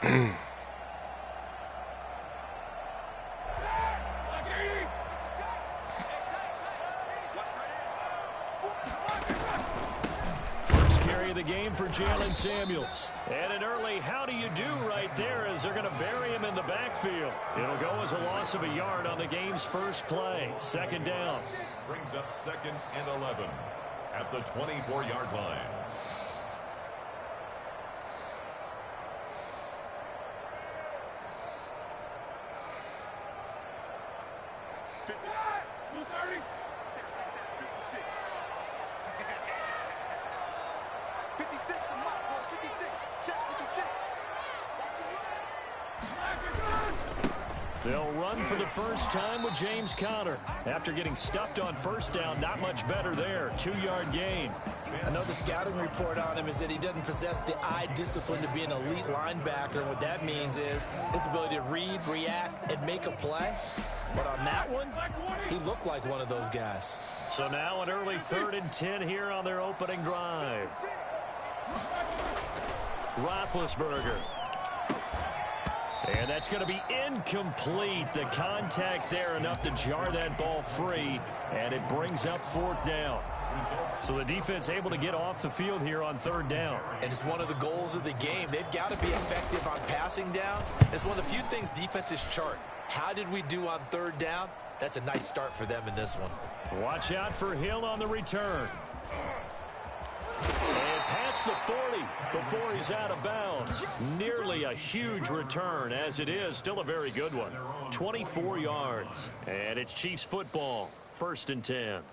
First carry of the game for Jalen Samuels. And an early how do you do right there as they're going to bury him in the backfield. It'll go as a loss of a yard on the game's first play. Second down. Brings up 2nd and 11 at the 24-yard line. They'll run for the first time with James Conner. After getting stuffed on first down, not much better there. 2-yard gain. I know the scouting report on him is that he doesn't possess the eye discipline to be an elite linebacker. And what that means is his ability to read, react, and make a play. But on that one, he looked like one of those guys. So now an early 3rd and 10 here on their opening drive. Roethlisberger. And that's going to be incomplete. The contact there enough to jar that ball free, and it brings up 4th down. So the defense able to get off the field here on 3rd down. And it's one of the goals of the game. They've got to be effective on passing downs. It's one of the few things defenses chart. How did we do on 3rd down? That's a nice start for them in this one. Watch out for Hill on the return. And past the 40 before he's out of bounds. Nearly a huge return, as it is. Still a very good one. 24 yards. And it's Chiefs football. 1st and 10.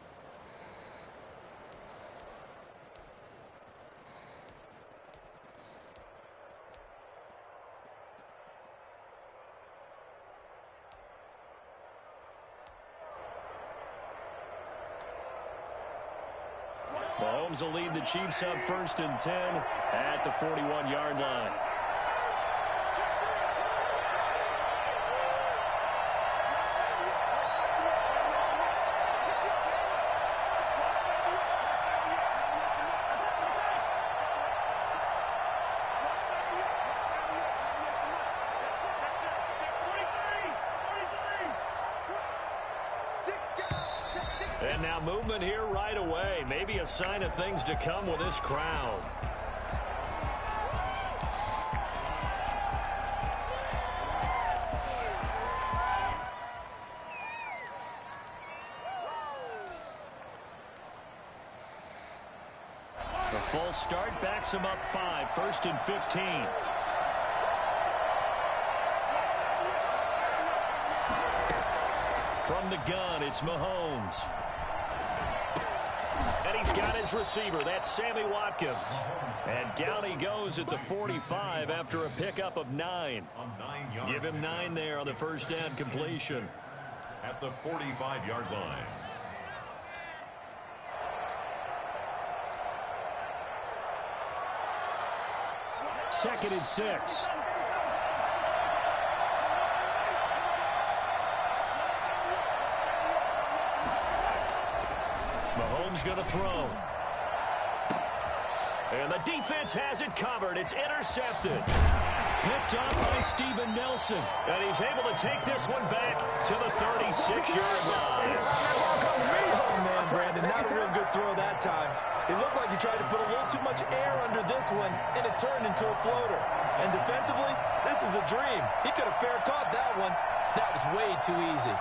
Mahomes will lead the Chiefs up 1st and 10 at the 41-yard line. And now movement here right away. Maybe a sign of things to come with this crowd. A false start backs him up 5. 1st and 15. From the gun, it's Mahomes. And he's got his receiver. That's Sammy Watkins. And down he goes at the 45 after a pickup of 9. Give him 9 there on the first down completion. At the 45-yard line. Second and 6. Mahomes going to throw. And the defense has it covered. It's intercepted. Picked up by Steven Nelson. And he's able to take this one back to the 36-yard line. Oh, man, Brandon, not a real good throw that time. It looked like he tried to put a little too much air under this one, and it turned into a floater. And defensively, this is a dream. He could have fair caught that one. That was way too easy.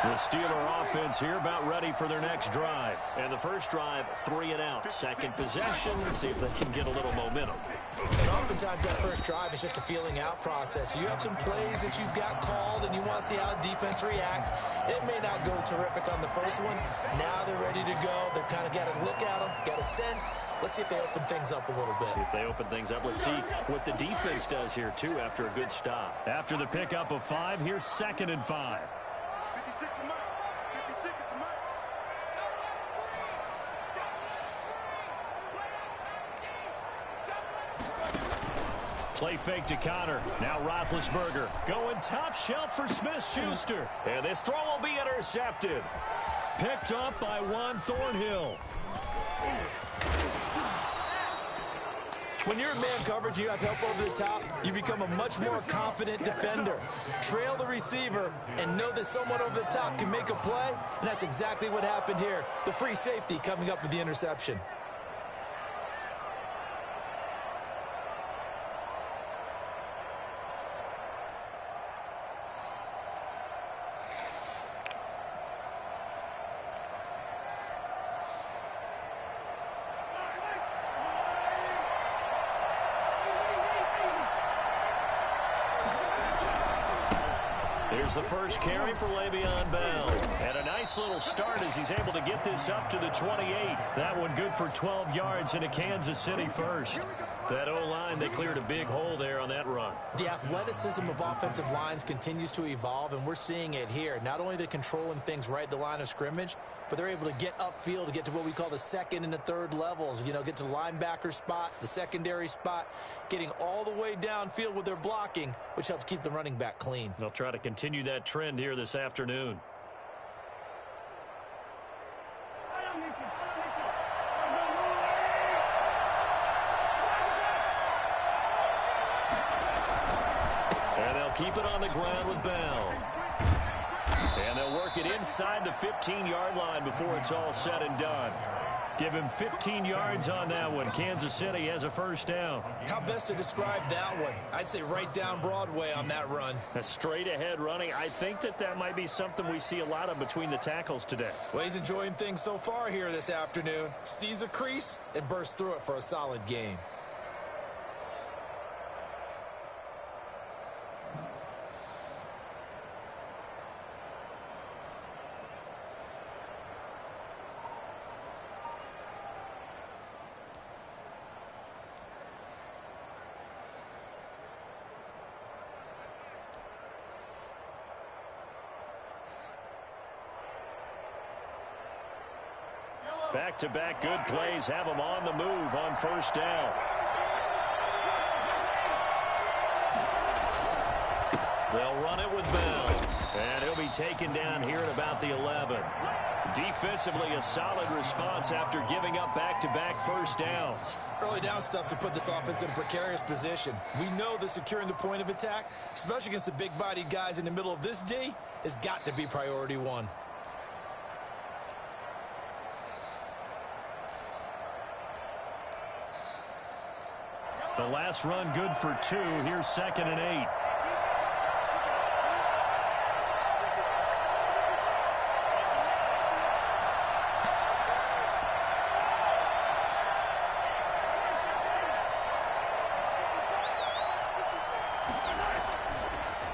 The Steeler offense here about ready for their next drive. And the first drive, 3 and out. Second possession. Let's see if they can get a little momentum. And oftentimes that first drive is just a feeling out process. You have some plays that you've got called and you want to see how defense reacts. It may not go terrific on the first one. Now they're ready to go. They've kind of got to look at them, got a sense. Let's see if they open things up a little bit. See if they open things up. Let's see what the defense does here, too, after a good stop. After the pickup of 5, here's 2nd and 5. Play fake to Conner. Now Roethlisberger going top shelf for Smith-Schuster. And this throw will be intercepted. Picked up by Juan Thornhill. When you're in man coverage, you have help over the top, you become a much more confident defender. Trail the receiver and know that someone over the top can make a play, and that's exactly what happened here. The free safety coming up with the interception. Here's the first carry for Le'Veon Bell. And a nice little start as he's able to get this up to the 28. That one good for 12 yards into Kansas City first. That O-line, they cleared a big hole there on that run. The athleticism of offensive lines continues to evolve, and we're seeing it here. Not only are they controlling things right at the line of scrimmage, but they're able to get upfield to get to what we call the second and the third levels. You know, get to the linebacker spot, the secondary spot, getting all the way downfield with their blocking, which helps keep the running back clean. They'll try to continue that trend here this afternoon. And they'll keep it on the ground with Bell. And they'll work it inside the 15-yard line before it's all said and done. Give him 15 yards on that one. Kansas City has a first down. How best to describe that one? I'd say right down Broadway on that run. A straight-ahead running. I think that might be something we see a lot of between the tackles today. Well, he's enjoying things so far here this afternoon. Sees a crease and bursts through it for a solid gain. Back-to-back good plays have them on the move on first down. They'll run it with Bell. And he'll be taken down here at about the 11. Defensively, a solid response after giving up back-to-back first downs. Early down stuff to put this offense in a precarious position. We know that securing the point of attack, especially against the big-bodied guys in the middle of this D, has got to be priority one. The last run good for 2. Here's 2nd and 8.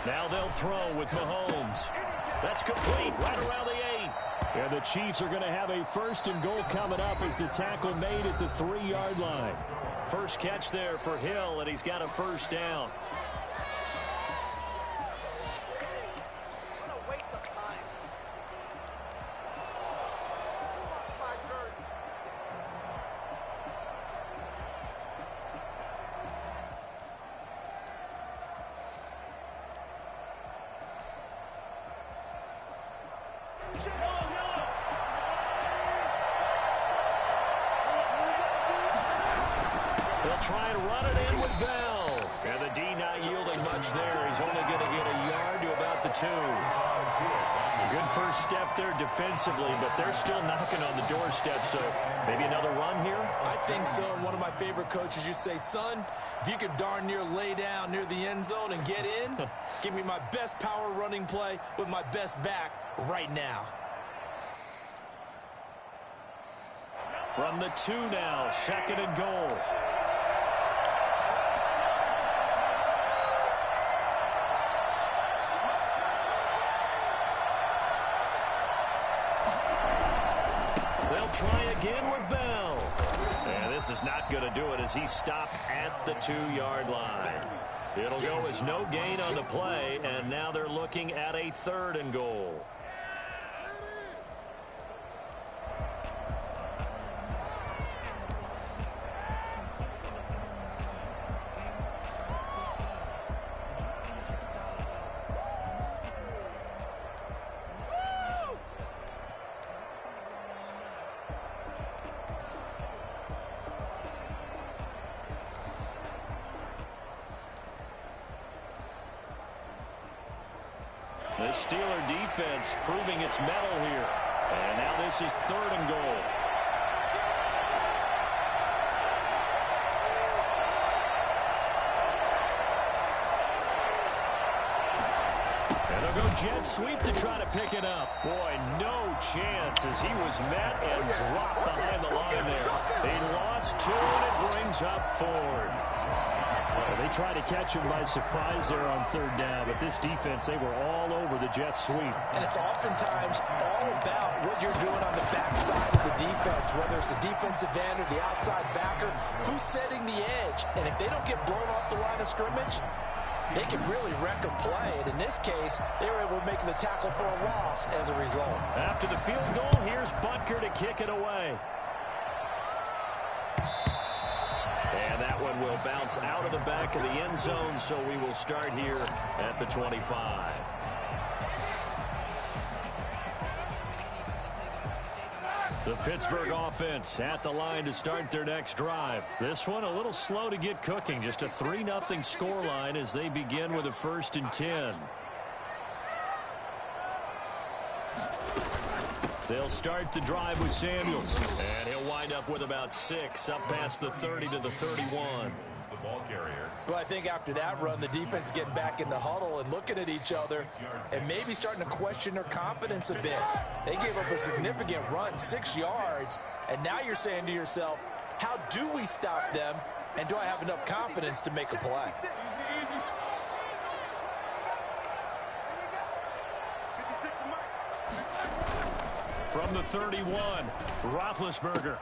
Now they'll throw with Mahomes. That's complete right around the 8. And the Chiefs are going to have a 1st and goal coming up as the tackle made at the 3-yard line. First catch there for Hill, and he's got a first down. What a waste of time. They'll try and run it in with Bell. And the D not yielding much there. He's only going to get a yard to about the 2. Good first step there defensively, but they're still knocking on the doorstep, so maybe another run here? I think so. And one of my favorite coaches, you say, son, if you can darn near lay down near the end zone and get in, give me my best power running play with my best back right now. From the 2 now, 2nd and goal. They'll try again with Bell. And this is not going to do it as he stopped at the 2-yard line. It'll go as no gain on the play, and now they're looking at a 3rd and goal. The Steeler defense proving its mettle here. And now this is 3rd and goal. And they'll go jet sweep to try to pick it up. Boy, no chance as he was met and dropped behind the line there. They lost 2 and it brings up 4th. They tried to catch him by surprise there on 3rd down, but this defense, they were all over the jet sweep. And it's oftentimes all about what you're doing on the backside of the defense, whether it's the defensive end or the outside backer, who's setting the edge. And if they don't get blown off the line of scrimmage, they can really wreck a play. And in this case, they were able to make the tackle for a loss as a result. After the field goal, here's Butker to kick it away. And that one will bounce out of the back of the end zone, so we will start here at the 25. The Pittsburgh offense at the line to start their next drive. This one a little slow to get cooking. Just a 3-0 scoreline as they begin with a 1st and 10. They'll start the drive with Samuels. And he'll wind up with about 6 up past the 30 to the 31. The ball carrier. Well, I think after that run, the defense is getting back in the huddle and looking at each other and maybe starting to question their confidence a bit. They gave up a significant run, 6 yards, and now you're saying to yourself, how do we stop them, and do I have enough confidence to make a play? From the 31, Roethlisberger.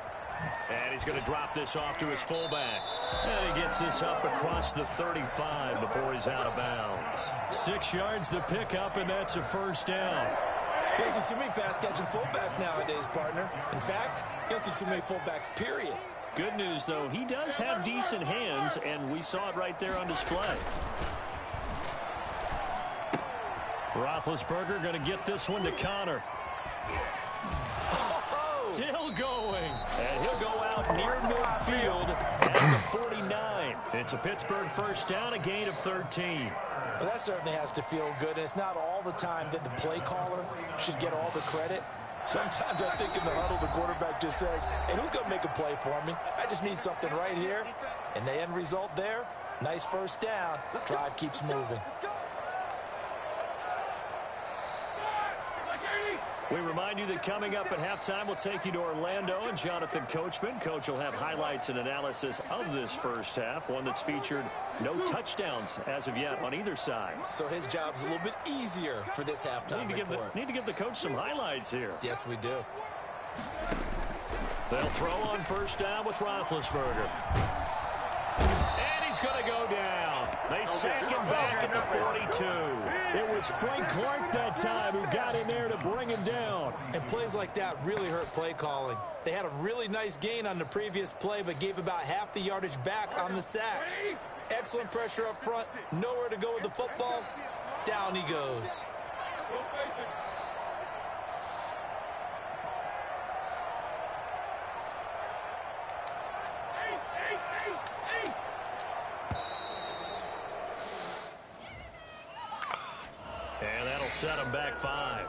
And he's going to drop this off to his fullback. And he gets this up across the 35 before he's out of bounds. 6 yards the pickup, and that's a 1st down. You don't see too many pass-catching fullbacks nowadays, partner. In fact, you don't see too many fullbacks, period. Good news, though, he does have decent hands, and we saw it right there on display. Roethlisberger going to get this one to Connor. Still going, and he'll go out near midfield at the 49. It's a Pittsburgh 1st down, a gain of 13. Well, that certainly has to feel good, and it's not all the time that the play caller should get all the credit. Sometimes I think in the huddle, the quarterback just says, hey, who's going to make a play for me? I just need something right here. And the end result there, nice 1st down. Drive keeps moving. We remind you that coming up at halftime, we'll take you to Orlando and Jonathan Coachman. Coach will have highlights and analysis of this 1st half, one that's featured no touchdowns as of yet on either side. So his job's a little bit easier for this halftime report. Need to give the coach some highlights here. Yes, we do. They'll throw on 1st down with Roethlisberger. And he's going to go down. They sack him back at the 42. It was Frank Clark that time who got in there to bring him down. And plays like that really hurt play calling. They had a really nice gain on the previous play, but gave about half the yardage back on the sack. Excellent pressure up front. Nowhere to go with the football. Down he goes. And that'll set him back 5.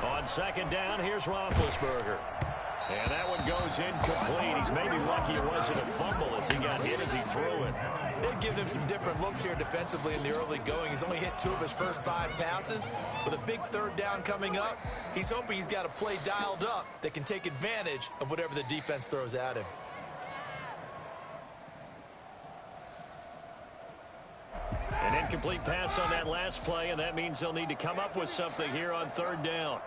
On 2nd down, here's Roethlisberger. And that one goes incomplete. He's maybe lucky it wasn't a fumble as he got hit as he threw it. They've given him some different looks here defensively in the early going. He's only hit 2 of his first 5 passes. With a big 3rd down coming up, he's hoping he's got a play dialed up that can take advantage of whatever the defense throws at him. An incomplete pass on that last play, and that means they'll need to come up with something here on 3rd down.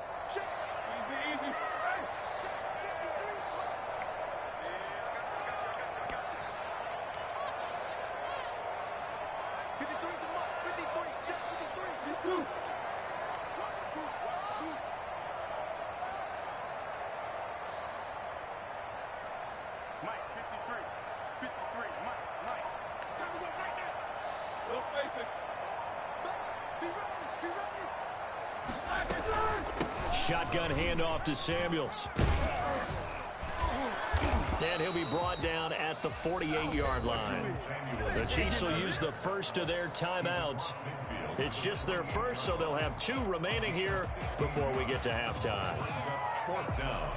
Shotgun handoff to Samuels. And he'll be brought down at the 48-yard line. The Chiefs will use the first of their timeouts. It's just their first, so they'll have 2 remaining here before we get to halftime. 4th down.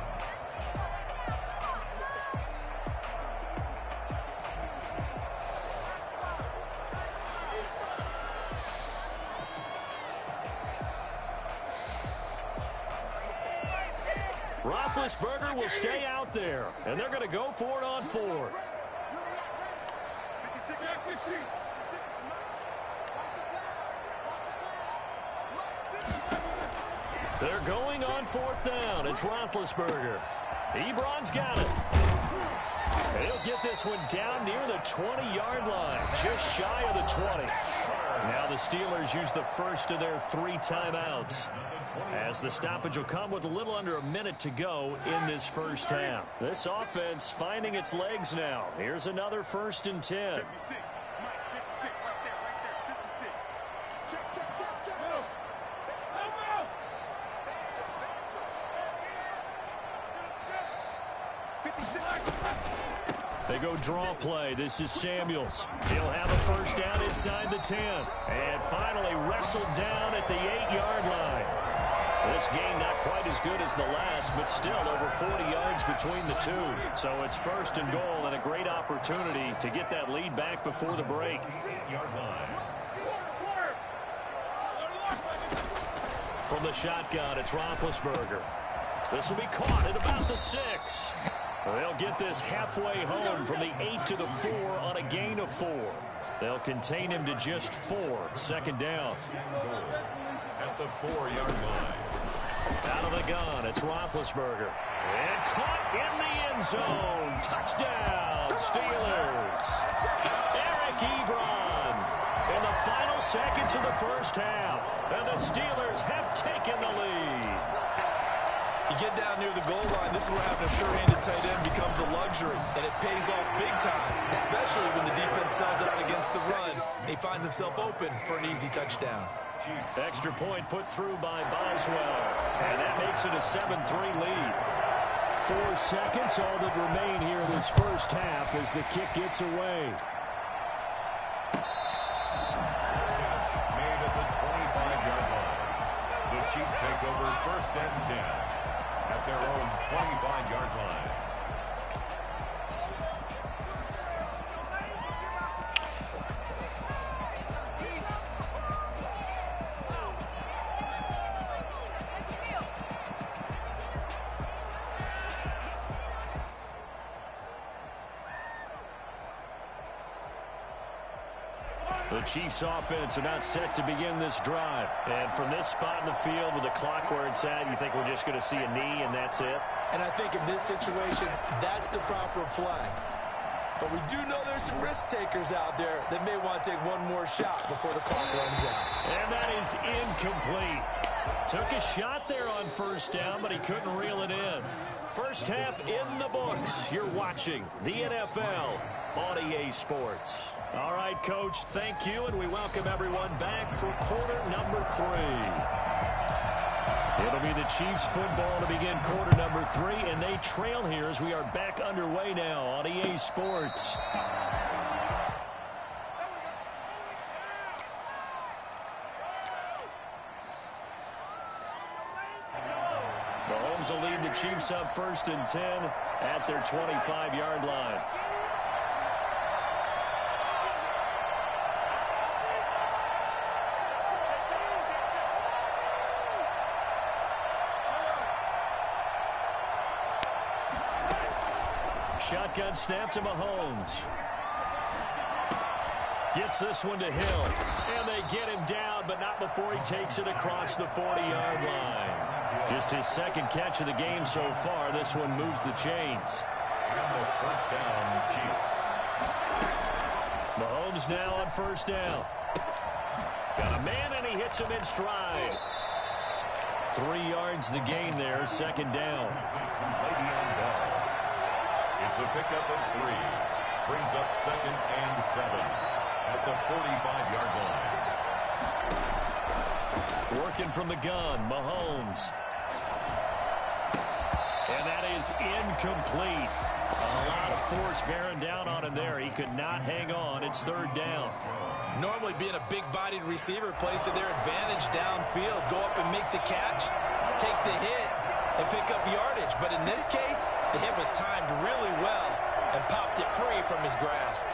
Roethlisberger will stay out there, and they're going to go for it on 4th. They're going on 4th down. It's Roethlisberger. Ebron's got it. He'll get this one down near the 20-yard line, just shy of the 20. Now the Steelers use the first of their 3 timeouts, as the stoppage will come with a little under a minute to go in this first half. This offense finding its legs now. Here's another 1st and 10. 56. Mike, 56 right there, 56. Check, check, check, check. They go draw play. This is Samuels. He'll have a first down inside the 10. And finally wrestled down at the 8-yard line. This game not quite as good as the last, but still over 40 yards between the 2. So it's 1st and goal and a great opportunity to get that lead back before the break. From the shotgun, it's Roethlisberger. This will be caught at about the 6. They'll get this halfway home from the 8 to the 4 on a gain of 4. They'll contain him to just 4. 2nd down. At the 4-yard line. Out of the gun, it's Roethlisberger. And caught in the end zone. Touchdown, Steelers. Eric Ebron in the final seconds of the first half. And the Steelers have taken the lead. You get down near the goal line, this is where having a sure-handed tight end becomes a luxury, and it pays off big time, especially when the defense sells it out against the run, and he finds himself open for an easy touchdown. Extra point put through by Boswell, and that makes it a 7-3 lead. 4 seconds, all that remain here in this first half as the kick gets away. Made at the 25-yard line. The Chiefs take over 1st and 10. At their own 25-yard line. The Chiefs offense are not set to begin this drive. And from this spot in the field with the clock where it's at, you think we're just going to see a knee and that's it? And I think in this situation, that's the proper play. But we do know there's some risk takers out there that may want to take one more shot before the clock runs out. And that is incomplete. Took a shot there on 1st down, but he couldn't reel it in. First half in the books. You're watching the NFL on EA Sports. All right, Coach, thank you, and we welcome everyone back for quarter number 3. It'll be the Chiefs football to begin quarter number 3, and they trail here as we are back underway now on EA Sports. Mahomes will lead the Chiefs up 1st and 10 at their 25-yard line. Shotgun snap to Mahomes. Gets this one to Hill. And they get him down, but not before he takes it across the 40-yard line. Just his 2nd catch of the game so far. This one moves the chains. And the 1st down, Chiefs. Mahomes now on 1st down. Got a man, and he hits him in stride. 3 yards the gain there, 2nd down. It's a pickup of 3. Brings up 2nd and 7 at the 45-yard line. Working from the gun, Mahomes. And that is incomplete. A lot of force bearing down on him there. He could not hang on. It's third down. Normally being a big-bodied receiver plays to their advantage downfield. Go up and make the catch, take the hit, and pick up yardage. But in this case, the hit was timed really well and popped it free from his grasp.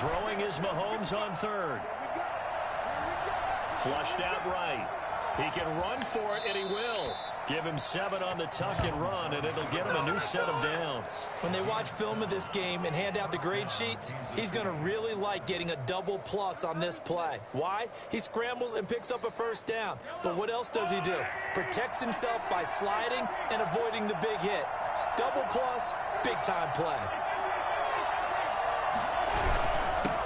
Throwing is Mahomes on third. Flushed out right. He can run for it, and he will. Give him 7 on the tuck and run, and it'll get him a new set of downs. When they watch film of this game and hand out the grade sheets, he's going to really like getting a double plus on this play. Why? He scrambles and picks up a first down. But what else does he do? Protects himself by sliding and avoiding the big hit. Double plus, big-time play.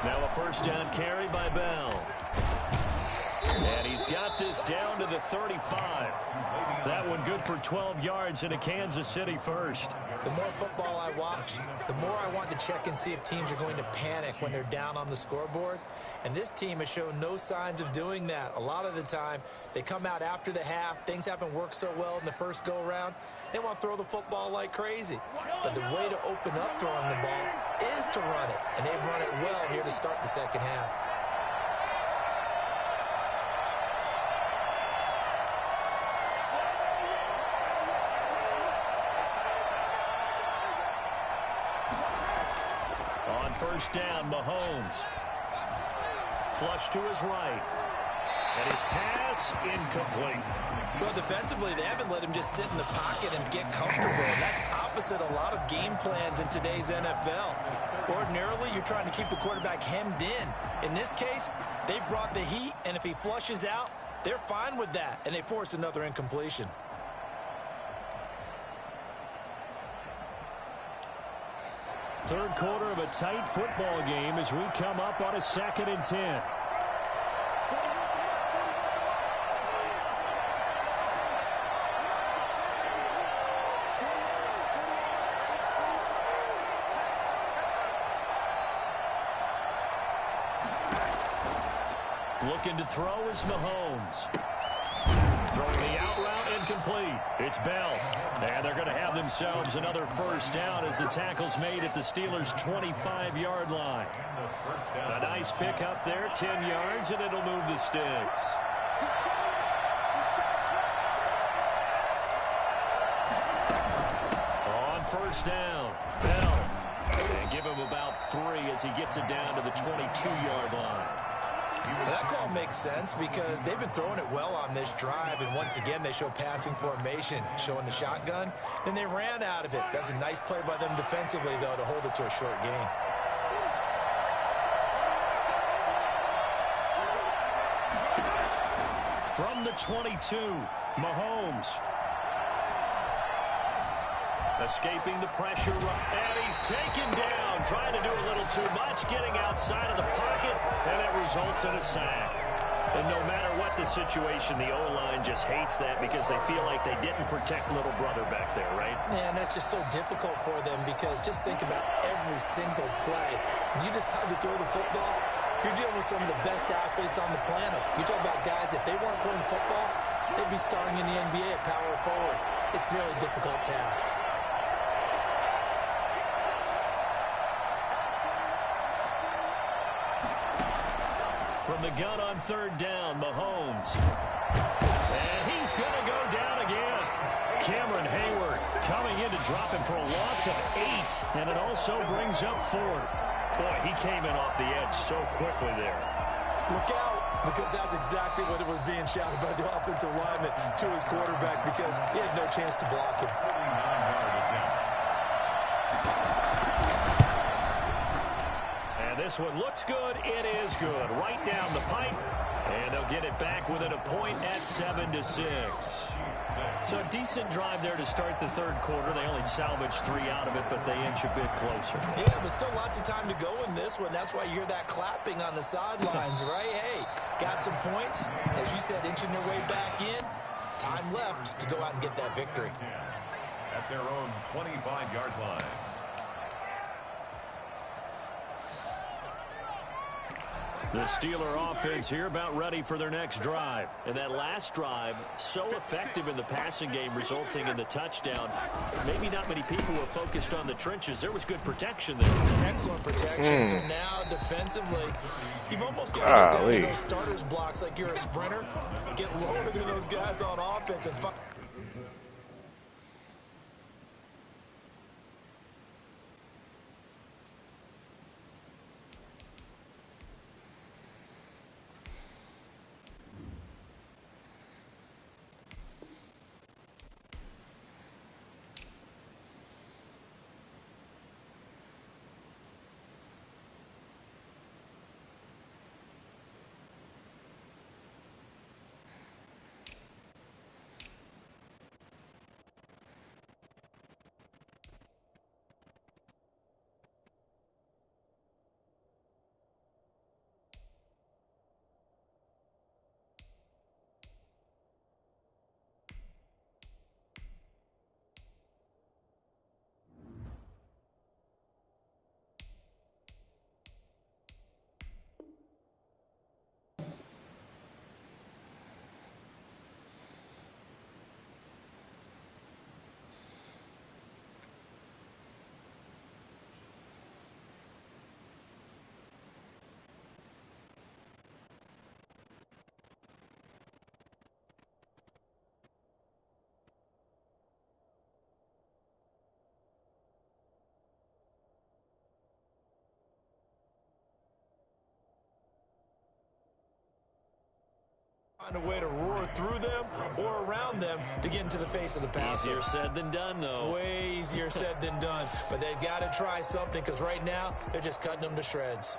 Now a first down carry by Bell. And he's got this down to the 35. That one good for 12 yards in a Kansas City first. The more football I watch, the more I want to check and see if teams are going to panic when they're down on the scoreboard. And this team has shown no signs of doing that. A lot of the time, they come out after the half. Things haven't worked so well in the first go-around. They want to throw the football like crazy. But the way to open up throwing the ball is to run it. And they've run it well here to start the second half. First down, Mahomes. Flush to his right. And his pass incomplete. Well, defensively, they haven't let him just sit in the pocket and get comfortable. And that's opposite a lot of game plans in today's NFL. Ordinarily, you're trying to keep the quarterback hemmed in. In this case, they brought the heat, and if he flushes out, they're fine with that, and they force another incompletion. Third quarter of a tight football game as we come up on a 2nd and 10. Looking to throw is Mahomes. Throwing the out route incomplete. It's Bell. And they're going to have themselves another first down as the tackle's made at the Steelers' 25-yard line. A nice pick up there, 10 yards, and it'll move the sticks. On first down, Bell. And give him about 3 as he gets it down to the 22-yard line. That call makes sense because they've been throwing it well on this drive, and once again they show passing formation, showing the shotgun. Then they ran out of it. That's a nice play by them defensively, though, to hold it to a short gain. From the 22, Mahomes. Escaping the pressure, and he's taken down, trying to do a little too much, getting outside of the pocket, and it results in a sack. And no matter what the situation, the O-line just hates that because they feel like they didn't protect little brother back there, right? Man, that's just so difficult for them because just think about every single play. When you decide to throw the football, you're dealing with some of the best athletes on the planet. You talk about guys, if they weren't playing football, they'd be starring in the NBA at power forward. It's a really difficult task. From the gun on third down, Mahomes. And he's going to go down again. Cameron Hayward coming in to drop him for a loss of 8. And it also brings up 4th. Boy, he came in off the edge so quickly there. Look out, because that's exactly what it was being shouted by the offensive lineman to his quarterback because he had no chance to block him. This one looks good. It is good. Right down the pipe. And they'll get it back within a point at 7-6. So a decent drive there to start the third quarter. They only salvaged 3 out of it, but they inch a bit closer. Yeah, but still lots of time to go in this one. That's why you hear that clapping on the sidelines, right? Hey, got some points. As you said, inching their way back in. Time left to go out and get that victory. At their own 25-yard line. The Steeler offense here about ready for their next drive. And that last drive, so effective in the passing game, resulting in the touchdown. Maybe not many people were focused on the trenches. There was good protection there. Excellent protection. So now defensively, you've almost got to get down to those starters blocks like you're a sprinter. Get lower than those guys on offense and find. Find a way to roar through them or around them to get into the face of the passer. Easier said than done, though. Way easier said than done. But they've got to try something because right now they're just cutting them to shreds.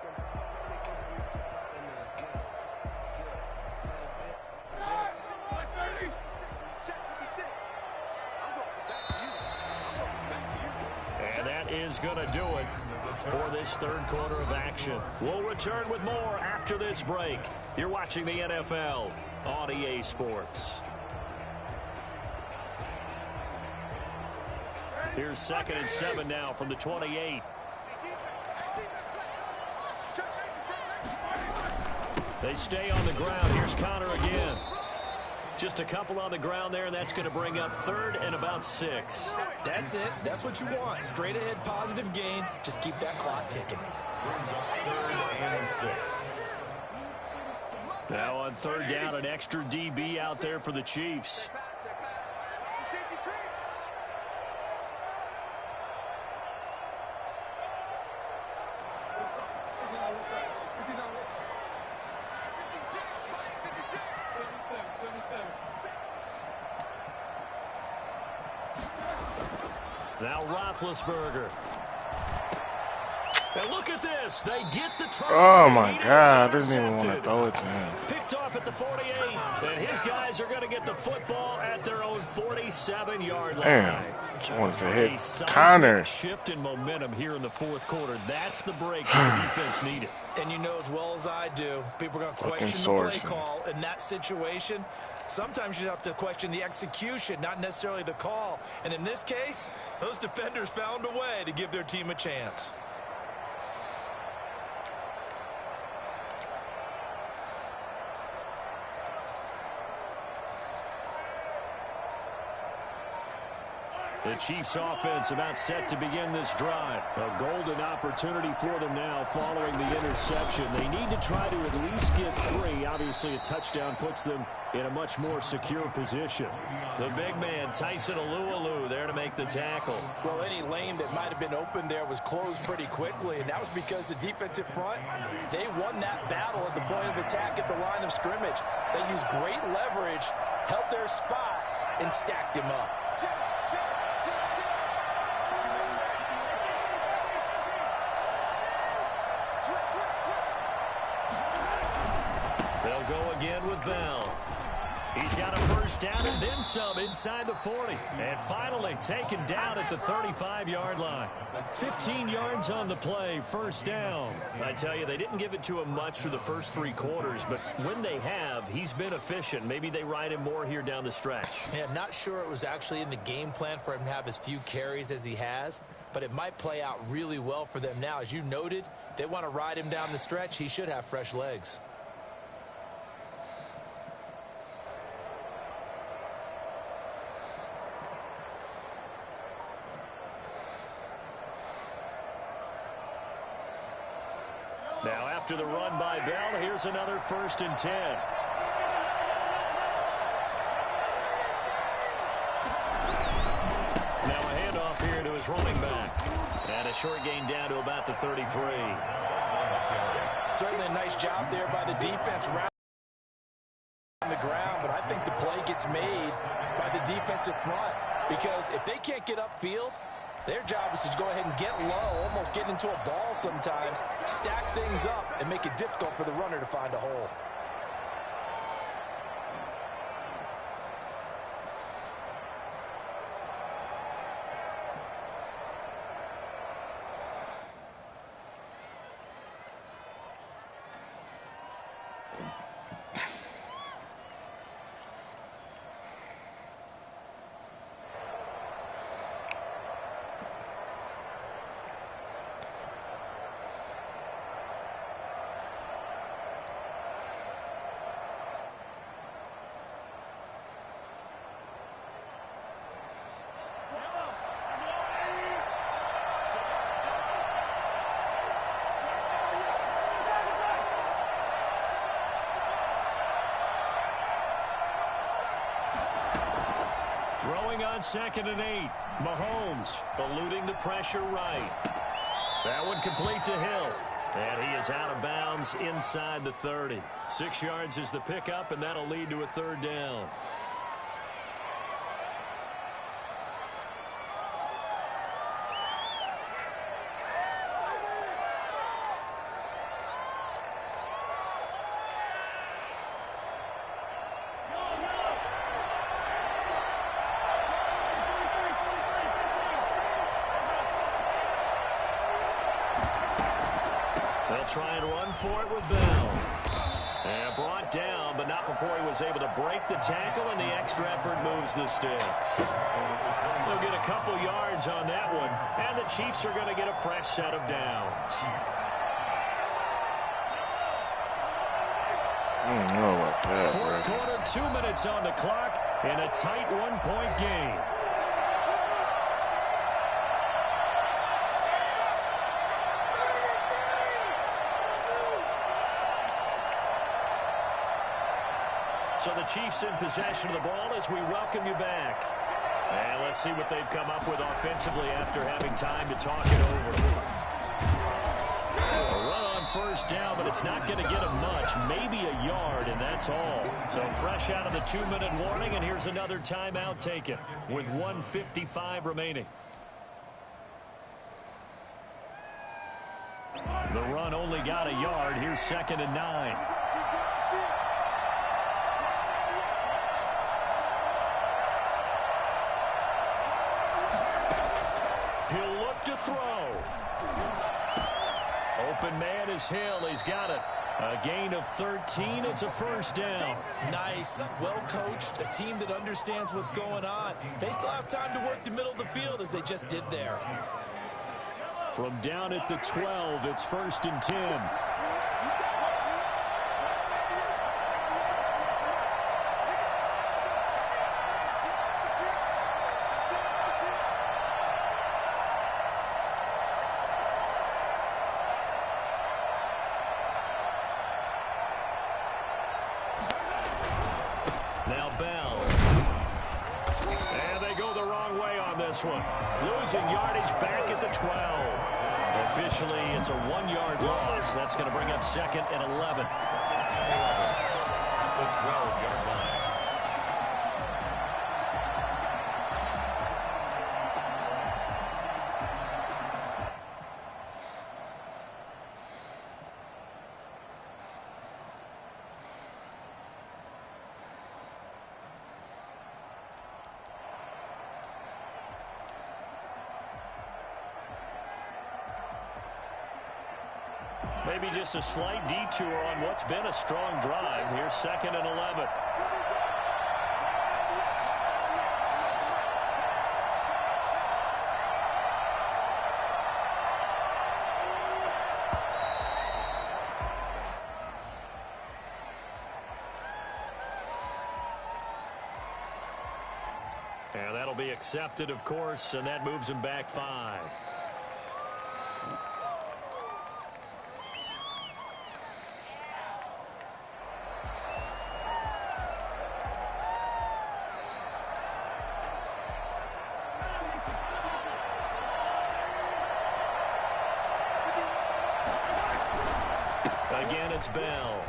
And that is going to do it for this third quarter of action. We'll return with more after this break. You're watching the NFL on EA Sports. Here's 2nd and 7 now from the 28. They stay on the ground. Here's Connor again. Just a couple on the ground there, and that's going to bring up 3rd and about 6. That's it. That's what you want. Straight ahead positive gain. Just keep that clock ticking. Brings up 3rd and 6. Now on 3rd down, an extra DB out there for the Chiefs. Now Roethlisberger. And look at this. They get the turn. Oh, my God. I didn't even want to throw it to him. Picked off at the 48. And his guys are going to get the football at their own 47-yard line. Damn. Just wanted to hit Connor. Shift in momentum here in the 4th quarter. That's the break that the defense needed. And you know as well as I do, people are going to question the play call in that situation. Sometimes you have to question the execution, not necessarily the call. And in this case, those defenders found a way to give their team a chance. The Chiefs offense about set to begin this drive. A golden opportunity for them now following the interception. They need to try to at least get 3. Obviously, a touchdown puts them in a much more secure position. The big man, Tyson Alualu, there to make the tackle. Well, any lane that might have been open there was closed pretty quickly, and that was because the defensive front, they won that battle at the point of attack at the line of scrimmage. They used great leverage, held their spot, and stacked him up. They'll go again with Bell. He's got a first down and then some inside the 40. And finally taken down at the 35-yard line. 15 yards on the play, first down. I tell you, they didn't give it to him much through the first 3 quarters, but when they have, he's been efficient. Maybe they ride him more here down the stretch. Yeah, not sure it was actually in the game plan for him to have as few carries as he has, but it might play out really well for them now. As you noted, if they want to ride him down the stretch, he should have fresh legs. Now after the run by Bell, here's another 1st and 10. Now a handoff here to his running back. And a short gain down to about the 33. Certainly a nice job there by the defense on the ground, but I think the play gets made by the defensive front, because if they can't get upfield, their job is to go ahead and get low, almost get into a ball sometimes, stack things up, and make it difficult for the runner to find a hole. Throwing on 2nd and 8. Mahomes eluding the pressure right. That one complete to Hill. And he is out of bounds inside the 30. 6 yards is the pickup, and that'll lead to a 3rd down. Try and run for it with Bell. And brought down, but not before he was able to break the tackle, and the extra effort moves the sticks. They'll get a couple yards on that one, and the Chiefs are going to get a fresh set of downs. I don't know about that. 4th quarter, 2 minutes on the clock, and a tight 1-point game. So the Chiefs in possession of the ball as we welcome you back. And let's see what they've come up with offensively after having time to talk it over. A run on 1st down, but it's not going to get them much. Maybe a yard, and that's all. So fresh out of the 2-minute warning, and here's another timeout taken with 1:55 remaining. The run only got a yard. Here's 2nd and 9. He'll look to throw. Open man is Hill. He's got it. A gain of 13. It's a 1st down. Nice. Well coached. A team that understands what's going on. They still have time to work the middle of the field as they just did there. From down at the 12, it's 1st and 10. Now Bell. And they go the wrong way on this one. Losing yardage back at the 12. Officially, it's a 1-yard loss. That's going to bring up 2nd and 11. The 12-yard line. Maybe just a slight detour on what's been a strong drive. Here's 2nd and 11. And that'll be accepted, of course, and that moves him back 5. Again, it's Bell.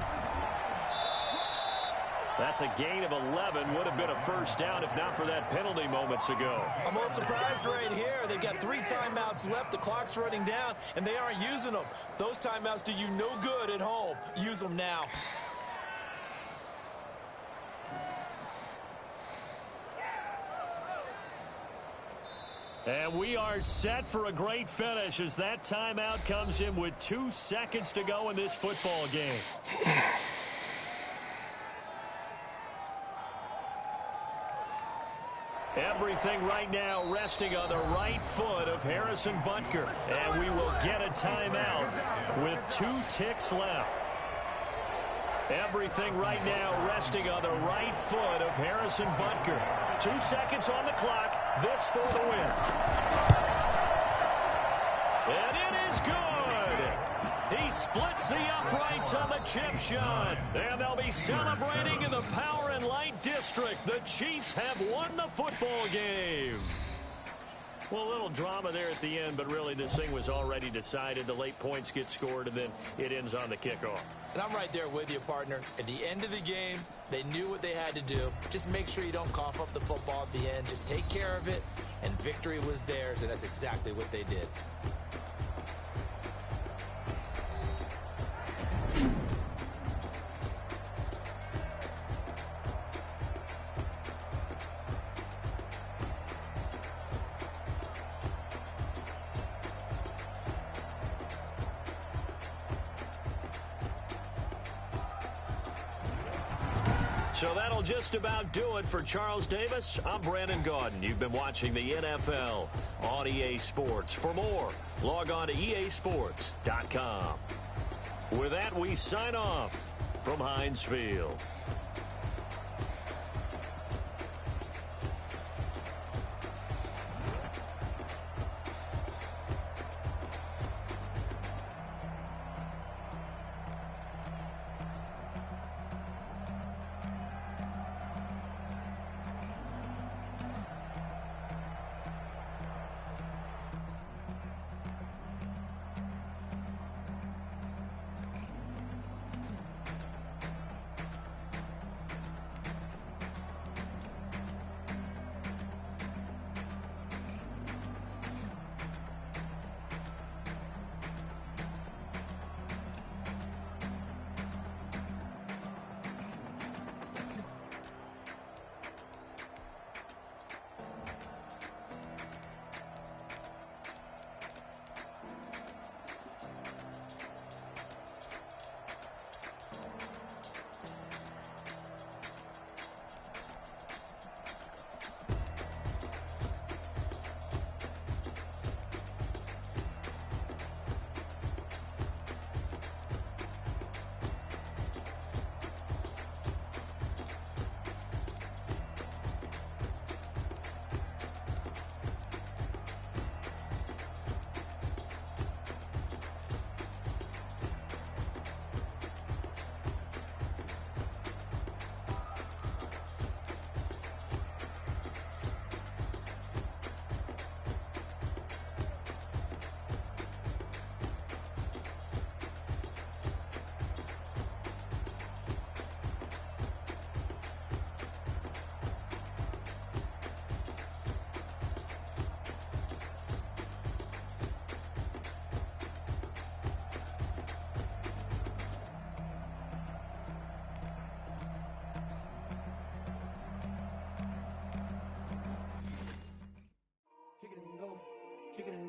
That's a gain of 11. Would have been a first down if not for that penalty moments ago. I'm a little surprised right here. They've got 3 timeouts left. The clock's running down, and they aren't using them. Those timeouts do you no good at home. Use them now. And we are set for a great finish as that timeout comes in with 2 seconds to go in this football game. Everything right now resting on the right foot of Harrison Butker. And we will get a timeout with 2 ticks left. Everything right now resting on the right foot of Harrison Butker. 2 seconds on the clock. This for the win. And it is good. He splits the uprights on the chip shot. And they'll be celebrating in the Power and Light District. The Chiefs have won the football game. Well, a little drama there at the end, but really this thing was already decided. The late points get scored, and then it ends on the kickoff. And I'm right there with you, partner. At the end of the game, they knew what they had to do. Just make sure you don't cough up the football at the end. Just take care of it, and victory was theirs, and that's exactly what they did. So that'll just about do it for Charles Davis. I'm Brandon Gaudin. You've been watching the NFL on EA Sports. For more, log on to easports.com. With that, we sign off from Heinz Field.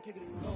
Kick it and go.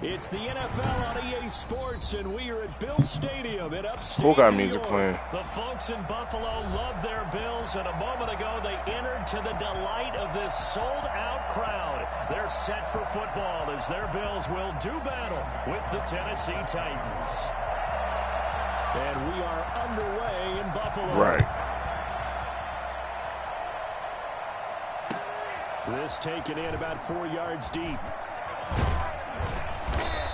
It's the NFL on EA Sports, and we are at Bill Stadium in upstate Who got New music York. playing? The folks in Buffalo love their Bills, and a moment ago they entered to the delight of this sold-out crowd. They're set for football as their Bills will do battle with the Tennessee Titans. And we are underway in Buffalo. Right. This taken in about 4 yards deep.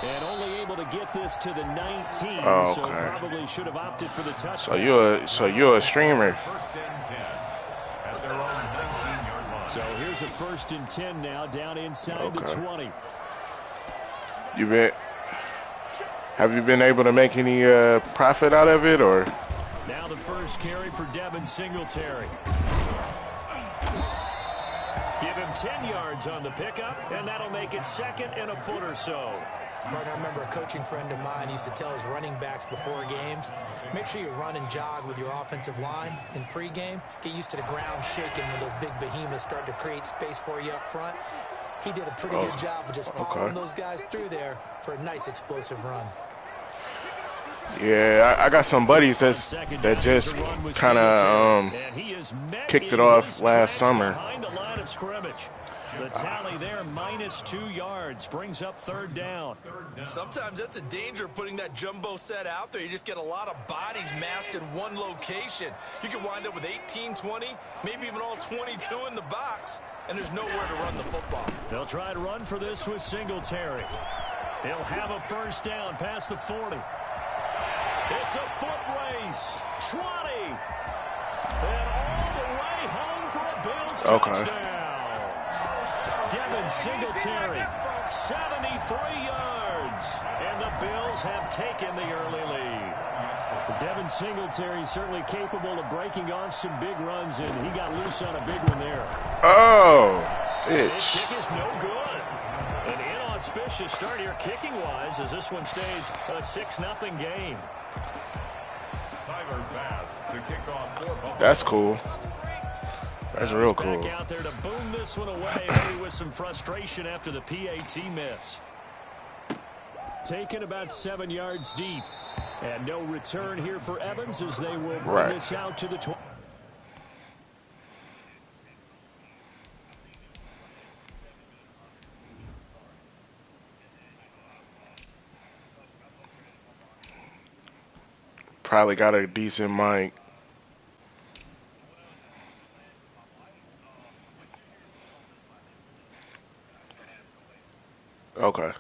And only able to get this to the 19, oh, okay. So probably should have opted for the touchdown. So you're a streamer. First and 10 at their own 19-yard line. So here's a 1st and 10 now, down inside the 20. Have you been able to make any profit out of it, or? Now the first carry for Devin Singletary. Give him 10 yards on the pickup, and that'll make it 2nd and a foot or so. Partner, I remember a coaching friend of mine used to tell his running backs before games, make sure you run and jog with your offensive line in pregame. Get used to the ground shaking when those big behemoths start to create space for you up front. He did a pretty good job of just following those guys through there for a nice explosive run. Yeah, I got some buddies that just kind of kicked it off last summer. The tally there, -2 yards, brings up 3rd down. Sometimes that's the danger of putting that jumbo set out there. You just get a lot of bodies massed in one location. You can wind up with 18, 20, maybe even all 22 in the box, and there's nowhere to run the football. They'll try to run for this with Singletary. He'll have a 1st down past the 40. It's a foot race. 20. And all the way home for a Bills touchdown. Devin Singletary, 73 yards. And the Bills have taken the early lead. Devin Singletary certainly capable of breaking off some big runs, and he got loose on a big one there. Oh, This kick is no good. An inauspicious start here kicking-wise as this one stays a 6-0 game. Tyler Bass to kick off for Buffalo. that's cool. That's real cool. Back out there to boom this one away, maybe with some frustration after the PAT miss. Taken about 7 yards deep. And no return here for Evans as they will bring this out to the 20. Probably got a decent mic. Okay.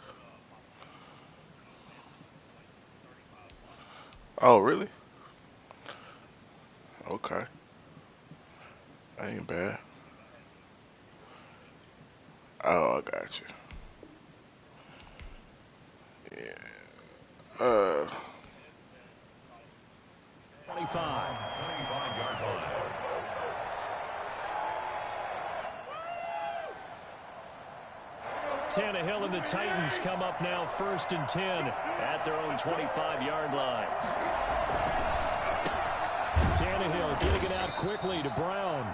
Oh, really? Okay. That ain't bad. Oh, I got you. Yeah. 25-yard line. Tannehill and the Titans come up now 1st and 10 at their own 25-yard line. Tannehill getting it out quickly to Brown.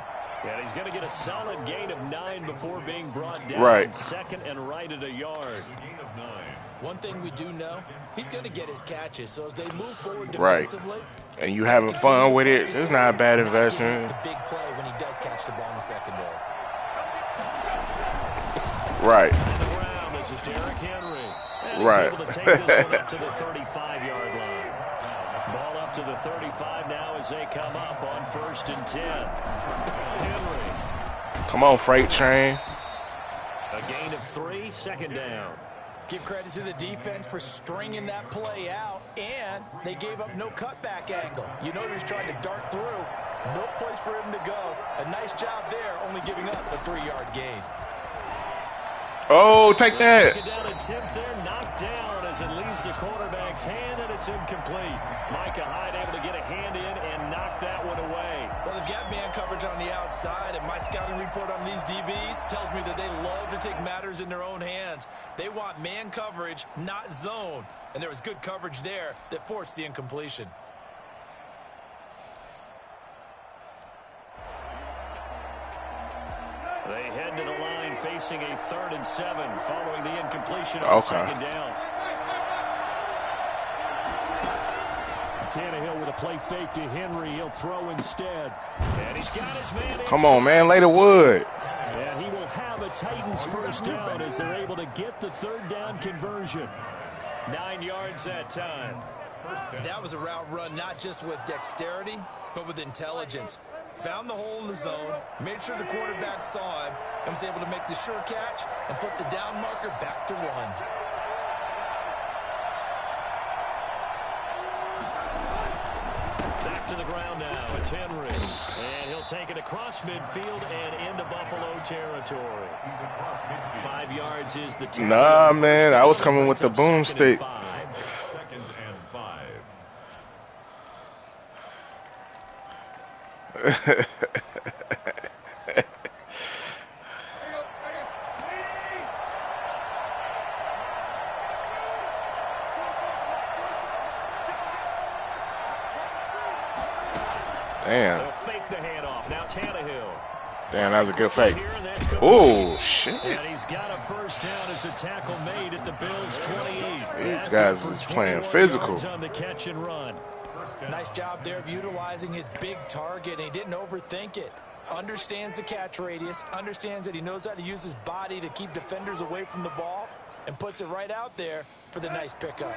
And he's going to get a solid gain of 9 before being brought down. Right. 2nd and right at a yard. One thing we do know, he's going to get his catches. So as they move forward defensively, right, and you having fun with it, it's not a bad investment. The big play when he does catch the ball in the secondary. Right. On the ground, this is Derrick Henry. And right. he's able to take this one up to the 35-yard line. Ball up to the 35 now as they come up on 1st and 10. Henry. Come on, freight train. A gain of 3, 2nd down. Give credit to the defense for stringing that play out, and they gave up no cutback angle. You know he was trying to dart through. No place for him to go. A nice job there, only giving up a 3-yard gain. Oh, take that. Second down attempt there, knocked down as it leaves the quarterback's hand, and it's incomplete. Micah Hyde able to get a hand in and knock that one away. Well, they've got man coverage on the outside, and my scouting report on these DBs tells me that they love to take matters in their own hands. They want man coverage, not zone. And there was good coverage there that forced the incompletion. They head to the line facing a 3rd and 7 following the incompletion on 2nd down. Tannehill with a play fake to Henry. He'll throw instead. And he's got his man. Come on, man. Lay the wood. And he will have a Titans 1st down as they're able to get the 3rd down conversion. 9 yards that time. That was a route run not just with dexterity, but with intelligence. Found the hole in the zone, made sure the quarterback saw him, and was able to make the sure catch and flip the down marker back to 1. Back to the ground now. It's Henry. And he'll take it across midfield and into Buffalo territory. 5 yards is the target. Nah, man. I was coming with the boomstick. 2nd and 5. Damn. They'll fake the handoff. Now Tannehill. Damn, that was a good fake. Oh, shit. And he's got a 1st down as a tackle made at the Bills' 28. These guys is playing physical. On the catch and run. Nice job there of utilizing his big target, and he didn't overthink it. Understands the catch radius, understands that he knows how to use his body to keep defenders away from the ball, and puts it right out there for the nice pickup.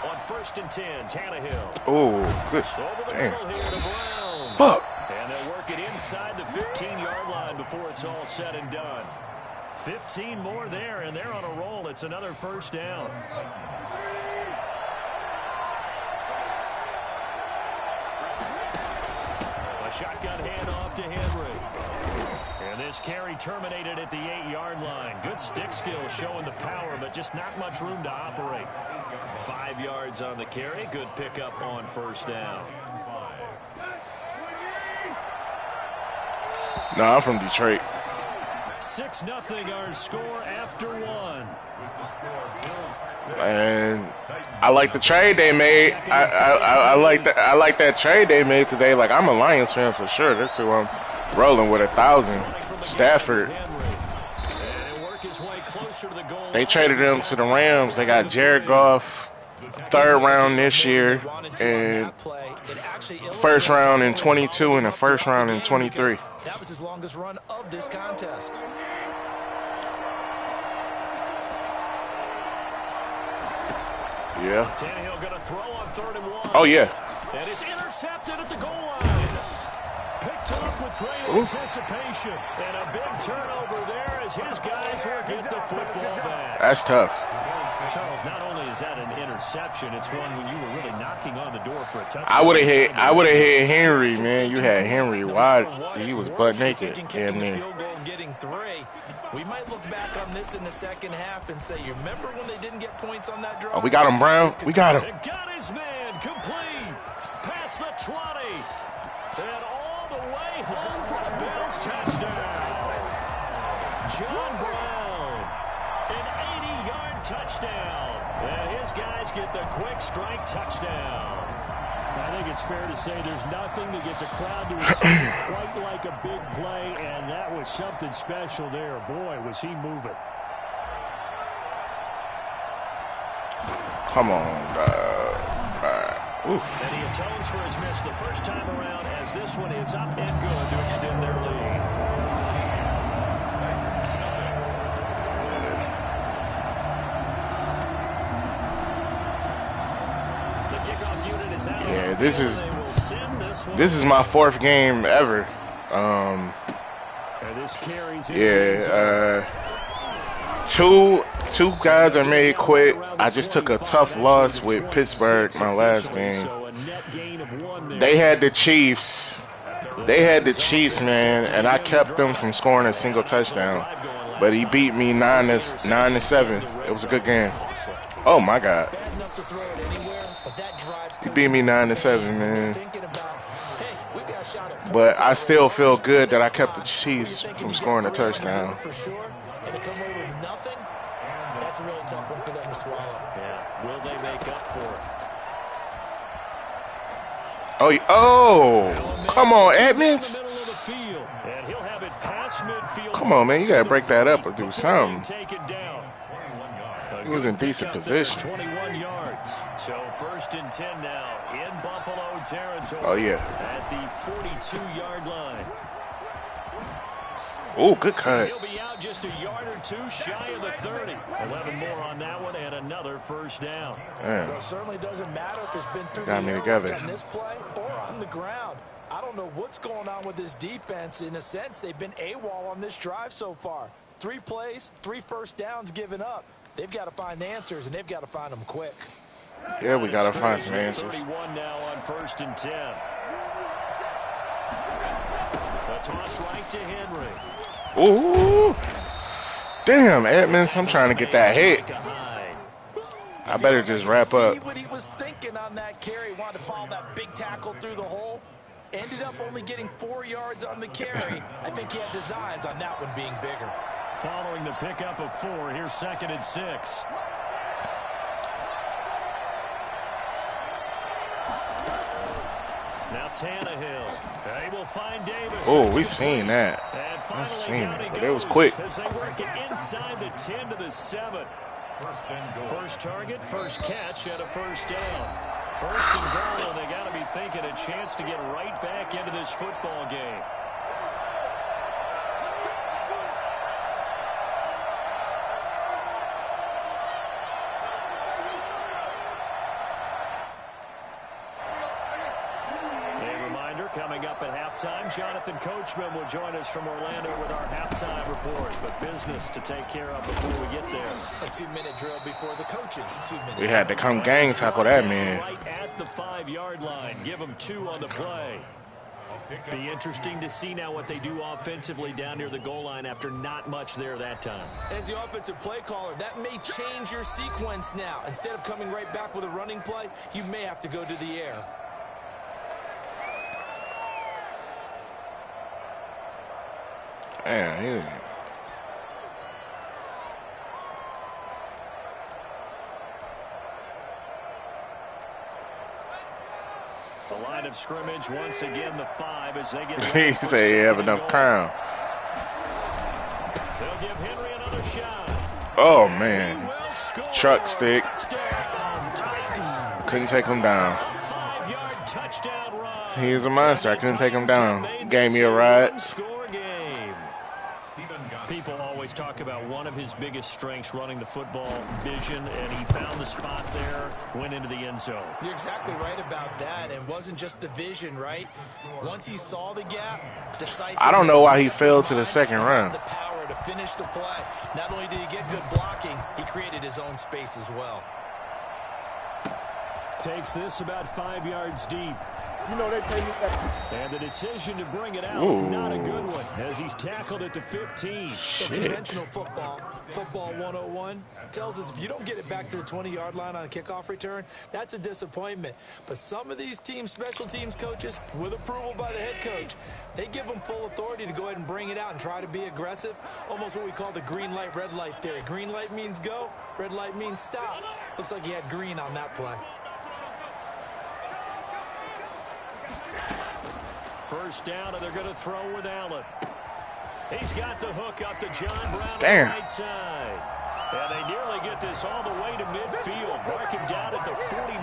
On 1st and 10, Tannehill. Oh, good. Over the Damn. middle here to Brown. Fuck. And they'll work it inside the 15-yard line before it's all said and done. 15 more there, and they're on a roll. It's another 1st down. A shotgun handoff to Henry. And this carry terminated at the 8-yard line. Good stick skill showing the power, but just not much room to operate. 5 yards on the carry. Good pickup on 1st down. No, I'm from Detroit. 6-0 our score after 1. And I like the trade they made. I like that trade they made today. Like, I'm a Lions fan for sure. That's who I'm rolling with. 1,000. Stafford. They traded him to the Rams. They got Jared Goff, 3rd round this year, and 1st round in 22 and a 1st round in 23. That was his longest run of this contest. Yeah. Tannehill going to throw on 3rd and 1. Oh, yeah. And it's intercepted at the goal line. Picked off with great anticipation. And a big turnover there as his guys will get the football back. That's tough. Charles, not only is that an interception, it's one when you were really knocking on the door for a touchdown. I would have hit Henry, man. You had Henry wide. He was butt naked. Damn near. We might look back on this in the 2nd half and say, you remember when they didn't get points on that drive? Oh, we got him, Brown. We got him. Got his man complete. Past the 20. And all the way home for the Bills touchdown. John Brown, an 80-yard touchdown. And his guys get the quick strike touchdown. I think it's fair to say there's nothing that gets a crowd to its feet quite like a big play, and that was something special there. Boy, was he moving. Come on, And he atones for his miss the first time around as this one is up and good to extend their lead. The kickoff unit is out. Yeah, this is my 4th game ever. Two guys I made quit. I just took a tough loss with Pittsburgh my last game. They had the Chiefs. Man, and I kept them from scoring a single touchdown. But he beat me 9-7. It was a good game. Oh my God. He beat me 9-7, man. But I still feel good that I kept the Chiefs from scoring a touchdown. That's a really tough one for them to swallow. Yeah. Will they make up for it? Oh, come on, Edmonds. Come on, man. You got to break that up or do something. He was in decent position. 21 yards. So 1st and 10 now in Buffalo territory. Oh, yeah. At the 42-yard line. Oh, good cut. He'll be out just a yard or two shy of the 30. 11 more on that one and another first down. Yeah. Well, it certainly doesn't matter if it's been through Got the me air together. on this play or on the ground. I don't know what's going on with this defense. In a sense, they've been AWOL on this drive so far. 3 plays, 3 first downs given up. They've got to find answers, and they've got to find them quick. Yeah, we got to find some answers. 31 now on 1st and 10. A toss right to Henry. Ooh. Damn, Edmonds, I'm trying to get that hit. I better just wrap up. See what he was thinking on that carry. Wanted to follow that big tackle through the hole. Ended up only getting 4 yards on the carry. I think he had designs on that one being bigger. Following the pickup of 4, here's 2nd and 6. Now Tannehill. They will find Davis. Oh, we've seen that. I've seen it, but it was quick. As they work it inside the 10 to the 7. First target, first catch, and a first down. 1st and goal, and they got to be thinking a chance to get right back into this football game. Coming up at halftime, Jonathan Coachman will join us from Orlando with our halftime report. But business to take care of before we get there. A 2-minute drill before the coaches. 2 minutes. We had to come gang tackle that man. Right at the 5-yard line. Give them 2 on the play. Be interesting to see now what they do offensively down near the goal line after not much there that time. As the offensive play caller, that may change your sequence now. Instead of coming right back with a running play, you may have to go to the air. Man, the line of scrimmage once again the 5 as they get. he said he have enough crown. They'll give Henry another shot. Oh man, truck stick. Couldn't take him down. 5-yard touchdown run. He is a monster. I couldn't take him down. Gave me a ride. People always talk about one of his biggest strengths running the football, vision, and he found the spot there, went into the end zone. You're exactly right about that. It wasn't just the vision, right? Once he saw the gap, decisive. I don't know why he fell to the second round. The power to finish the play. Not only did he get good blocking, he created his own space as well. Takes this about 5 yards deep. You know they pay me that. And the decision to bring it out, Ooh. not a good one, as he's tackled at the 15. So conventional football 101, tells us if you don't get it back to the 20-yard line on a kickoff return, that's a disappointment. But some of these teams, special teams coaches, with approval by the head coach, they give them full authority to go ahead and bring it out and try to be aggressive, almost what we call the green light, red light theory. Green light means go, red light means stop. Looks like he had green on that play. First down, and they're going to throw with Allen. He's got the hook up to John Brown on the right side. And they nearly get this all the way to midfield. Mark him down at the 49.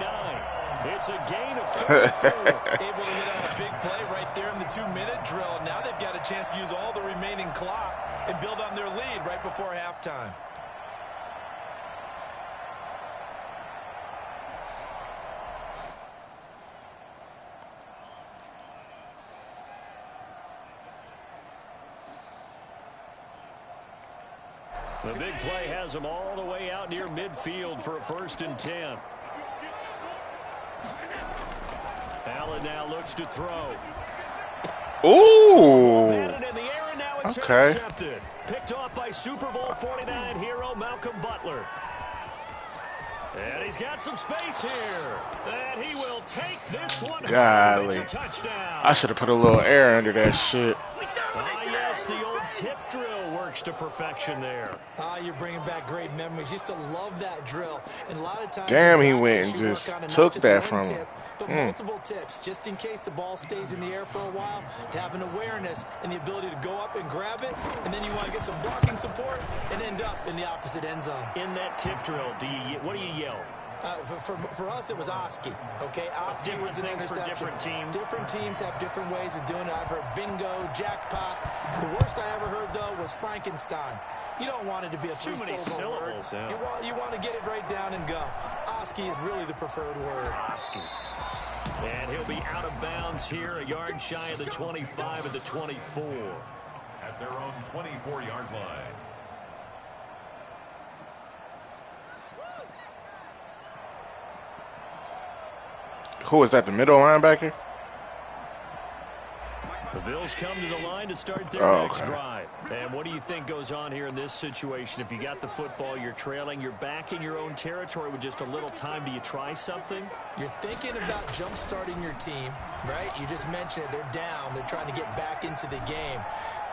It's a gain of 44. Able to hit on a big play right there in the 2-minute drill. And now they've got a chance to use all the remaining clock and build on their lead right before halftime. The big play has them all the way out near midfield for a 1st and 10. Allen now looks to throw. Ooh. Madden in the air, and now it's intercepted. Picked off by Super Bowl 49 hero Malcolm Butler. And he's got some space here. And he will take this one home. It's a touchdown. I should have put a little air under that shit. Ah, yes, the old tip drill works to perfection there. Ah, you're bringing back great memories. Used to love that drill. And a lot of times, damn, he went and just took that from him. But multiple tips, just in case the ball stays in the air for a while, to have an awareness and the ability to go up and grab it, and then you want to get some blocking support and end up in the opposite end zone. In that tip drill, what do you yell? For us, it was Oski. Okay, Oski was an interception. For different teams. Different teams have different ways of doing it. I've heard bingo, jackpot. The worst I ever heard, though, was Frankenstein. You don't want it to be a three-syllable word. Yeah. You want to get it right down and go. Oski is really the preferred word. Oski. And he'll be out of bounds here, a yard shy of the 25 and the 24. At their own 24-yard line. Who is that, the middle linebacker? The Bills come to the line to start their next drive. And what do you think goes on here in this situation? If you got the football, you're trailing, you're back in your own territory with just a little time. Do you try something? You're thinking about jump-starting your team, right? You just mentioned it. They're down. They're trying to get back into the game.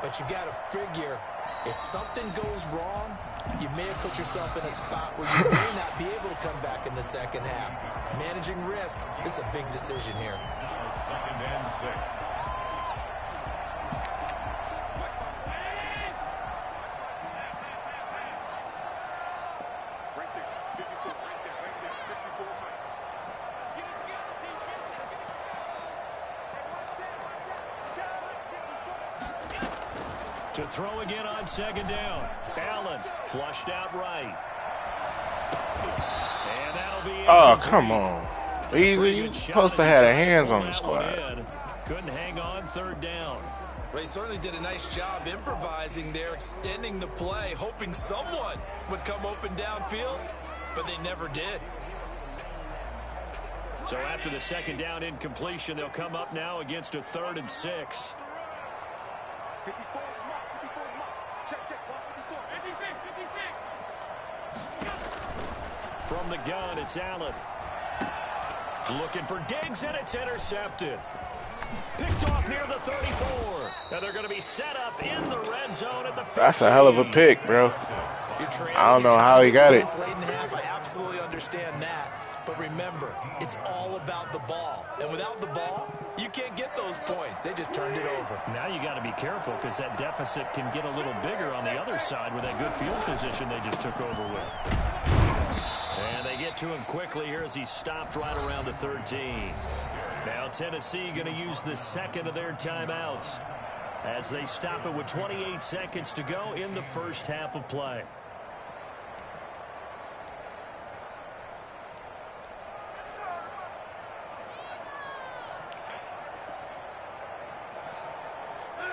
But you've got to figure, if something goes wrong, you may have put yourself in a spot where you may not be able to come back in the second half. Managing risk is a big decision here. 2nd and 6. To throw again on 2nd down. Allen flushed out right. And that'll be it. Oh, come on. Easy. You're supposed to have their hands on the squad. Couldn't hang on 3rd down. Well, he certainly did a nice job improvising there, extending the play, hoping someone would come open downfield, but they never did. So after the 2nd down incompletion, they'll come up now against a 3rd and 6. 54 mark, 54 mark. Check, check, 56. From the gun, it's Allen. Looking for Diggs, and it's intercepted. Picked off near the 34. And they're going to be set up in the red zone at the 15. That's a hell of a pick, bro. I don't know how he got it. I absolutely understand that. But remember, it's all about the ball. And without the ball, you can't get those points. They just turned it over. Now you got to be careful because that deficit can get a little bigger on the other side with that good field position they just took over with. And they get to him quickly here as he stopped right around the 13. Now Tennessee going to use the 2nd of their timeouts as they stop it with 28 seconds to go in the first half of play.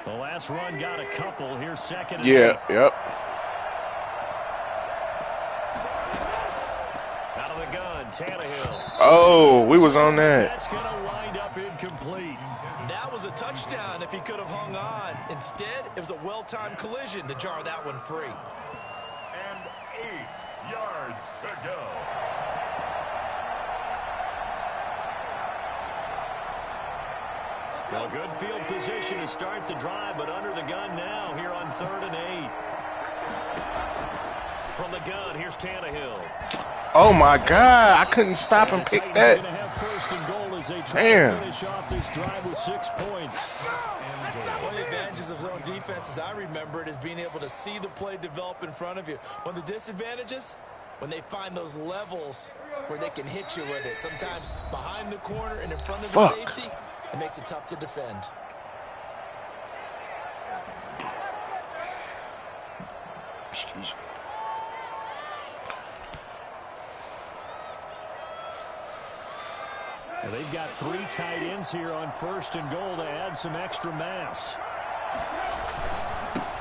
The last run got a couple. Here's 2nd and 8. Yep. Out of the gun, Tannehill. Oh, we was on that. That's going to wind up incomplete. That was a touchdown if he could have hung on. Instead, it was a well-timed collision to jar that one free. And 8 yards to go. Well, good field position to start the drive, but under the gun now here on 3rd and 8. From the gun, here's Tannehill. Oh my God! I couldn't stop and pick that. Damn. Finish off this drive with 6 points. One of the advantages of zone defense, as I remember it, is being able to see the play develop in front of you. One of the disadvantages, when they find those levels where they can hit you with it. Sometimes behind the corner and in front of the safety, it makes it tough to defend. Well, they've got 3 tight ends here on 1st and goal to add some extra mass.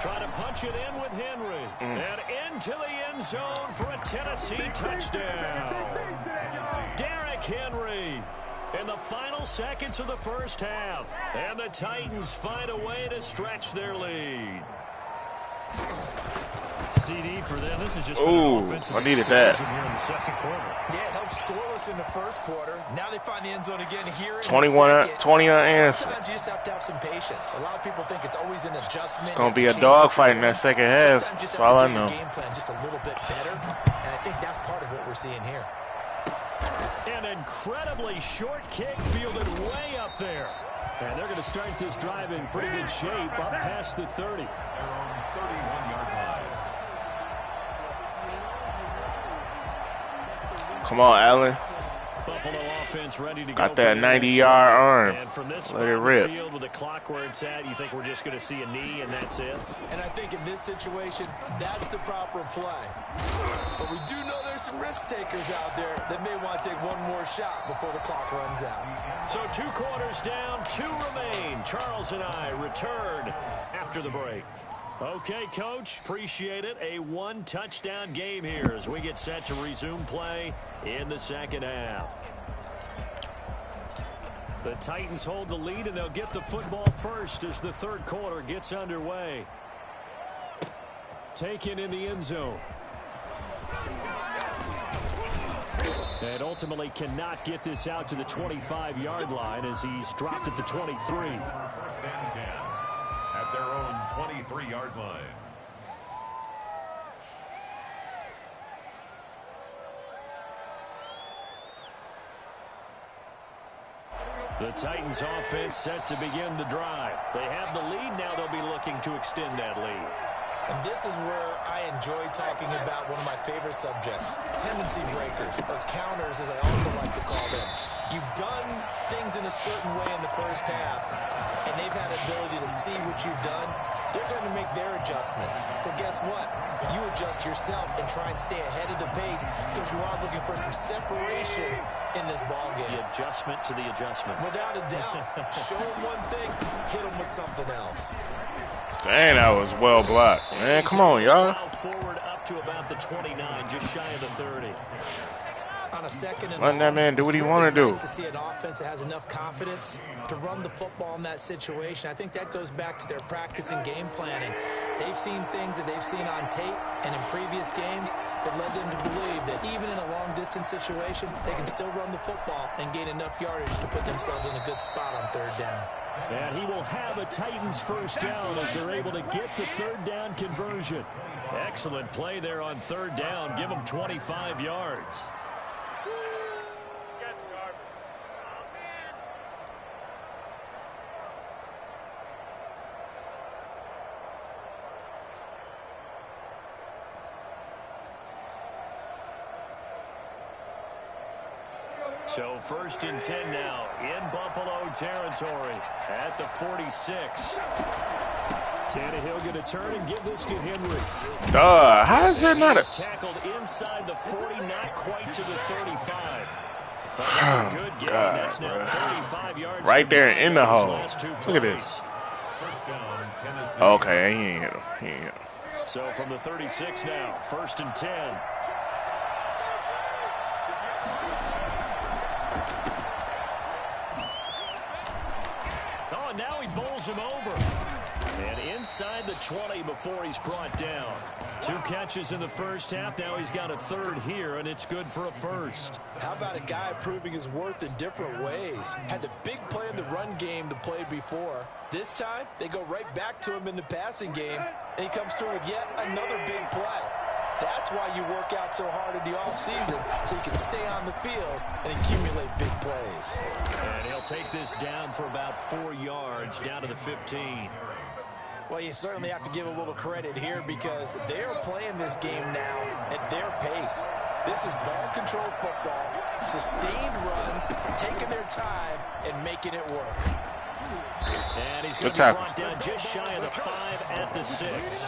Trying to punch it in with Henry. And into the end zone for a Tennessee touchdown. Derrick Henry in the final seconds of the first half. And the Titans find a way to stretch their lead. CD for them. This is just I needed that. Here in the second quarter. Yeah, held scoreless in the first quarter. Now they find the end zone again here in 21, the second. 20 unanswered. Sometimes you just have to have some patience. A lot of people think it's always an adjustment. It's gonna be a dogfight in that second half. That's all I know. Game plan just a little bit better, and I think that's part of what we're seeing here. An incredibly short kick fielded way up there. And they're going to start this drive in pretty good shape up past the 30. 31-yard line. Come on, Allen. Buffalo offense ready to Got go that 90-yard arm. And from this Let it rip. field with the clock where it's at, you think we're just going to see a knee and that's it? And I think in this situation, that's the proper play. But we do know there's some risk takers out there that may want to take one more shot before the clock runs out. So 2 quarters down, 2 remain. Charles and I return after the break. Okay, Coach, appreciate it. A 1-touchdown game here as we get set to resume play in the second half. The Titans hold the lead, and they'll get the football first as the third quarter gets underway. Taken in the end zone. And ultimately cannot get this out to the 25-yard line as he's dropped at the 23. 1st and 10 at their own 23-yard line. The Titans offense set to begin the drive. They have the lead. Now they'll be looking to extend that lead. And this is where I enjoy talking about one of my favorite subjects, tendency breakers, or counters as I also like to call them. You've done things in a certain way in the first half, and they've had ability to see what you've done. They're going to make their adjustments. So guess what? You adjust yourself and try and stay ahead of the pace because you are looking for some separation in this ballgame. The adjustment to the adjustment. Without a doubt. Show them one thing, hit them with something else. Dang, that was well blocked. Man, come on, y'all. Forward up to about the 29, just shy of the 30. On a second and Let that man do what he want to do. Nice to see an offense that has enough confidence to run the football in that situation. I think that goes back to their practice and game planning. They've seen things that they've seen on tape and in previous games that led them to believe that even in a long-distance situation, they can still run the football and gain enough yardage to put themselves in a good spot on 3rd down. And he will have a Titans first down as they're able to get the 3rd down conversion. Excellent play there on 3rd down. Give them 25 yards. So 1st and 10 now in Buffalo territory at the 46. Tannehill going to turn and give this to Henry. How is that not a... Tackled inside the 40, not quite to the 35. Oh, good game. God, That's now 35 yards right there in the hole. last 2 Look at this. First down, Tennessee. Okay, he ain't hit him. He ain't hit him. So from the 36 now, 1st and 10. throws him over. And inside the 20 before he's brought down. 2 catches in the first half. Now he's got a third here, and it's good for a first. How about a guy proving his worth in different ways? Had the big play in the run game to play before. This time, they go right back to him in the passing game, and he comes through with yet another big play. That's why you work out so hard in the offseason, so you can stay on the field and accumulate big plays. And he'll take this down for about 4 yards, down to the 15. Well, you certainly have to give a little credit here because they're playing this game now at their pace. This is ball-controlled football, sustained runs, taking their time, and making it work. And he's going to be brought down just shy of the 5 at the 6.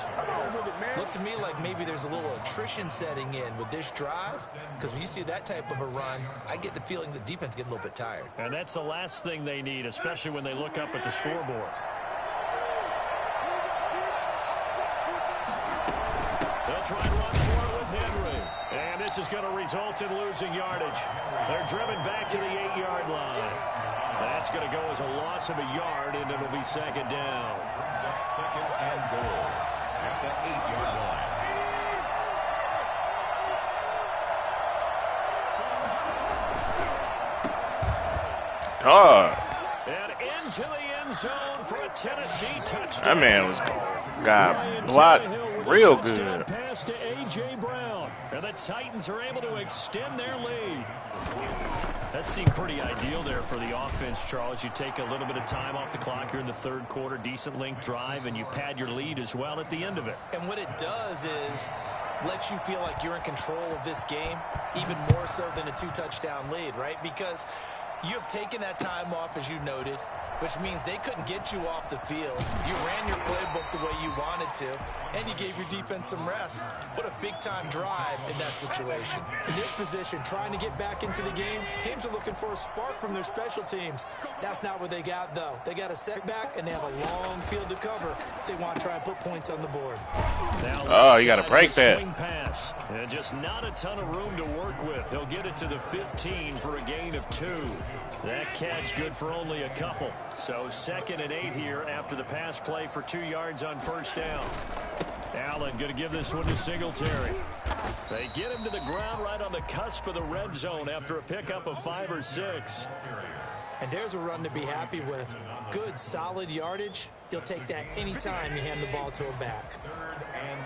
Looks to me like maybe there's a little attrition setting in with this drive, because when you see that type of a run, I get the feeling the defense getting a little bit tired. And that's the last thing they need, especially when they look up at the scoreboard. They'll try and run for it with Henry. And this is going to result in losing yardage. They're driven back to the 8-yard line. That's going to go as a loss of a yard, and it'll be second down. Second and goal at the 8-yard line. God. And into the end zone for a Tennessee touchdown. That man got blocked real good. Pass to A.J. Brown. And the Titans are able to extend their lead. That seemed pretty ideal there for the offense, Charles. You take a little bit of time off the clock here in the third quarter, decent length drive, and you pad your lead as well at the end of it. And what it does is let you feel like you're in control of this game, even more so than a 2-touchdown lead, right? Because you have taken that time off, as you noted, which means they couldn't get you off the field. You ran your playbook the way you wanted to, and you gave your defense some rest. What a big-time drive in that situation. In this position, trying to get back into the game, teams are looking for a spark from their special teams. That's not what they got, though. They got a setback, and they have a long field to cover if they want to try and put points on the board. Oh, you got to break that. Swing pass. And just not a ton of room to work with. He'll get it to the 15 for a gain of 2. That catch good for only a couple. So 2nd and 8 here after the pass play for 2 yards on first down. Allen going to give this one to Singletary. They get him to the ground right on the cusp of the red zone after a pickup of 5 or 6. And there's a run to be happy with. Good, solid yardage. You'll take that anytime you hand the ball to a back. 3rd and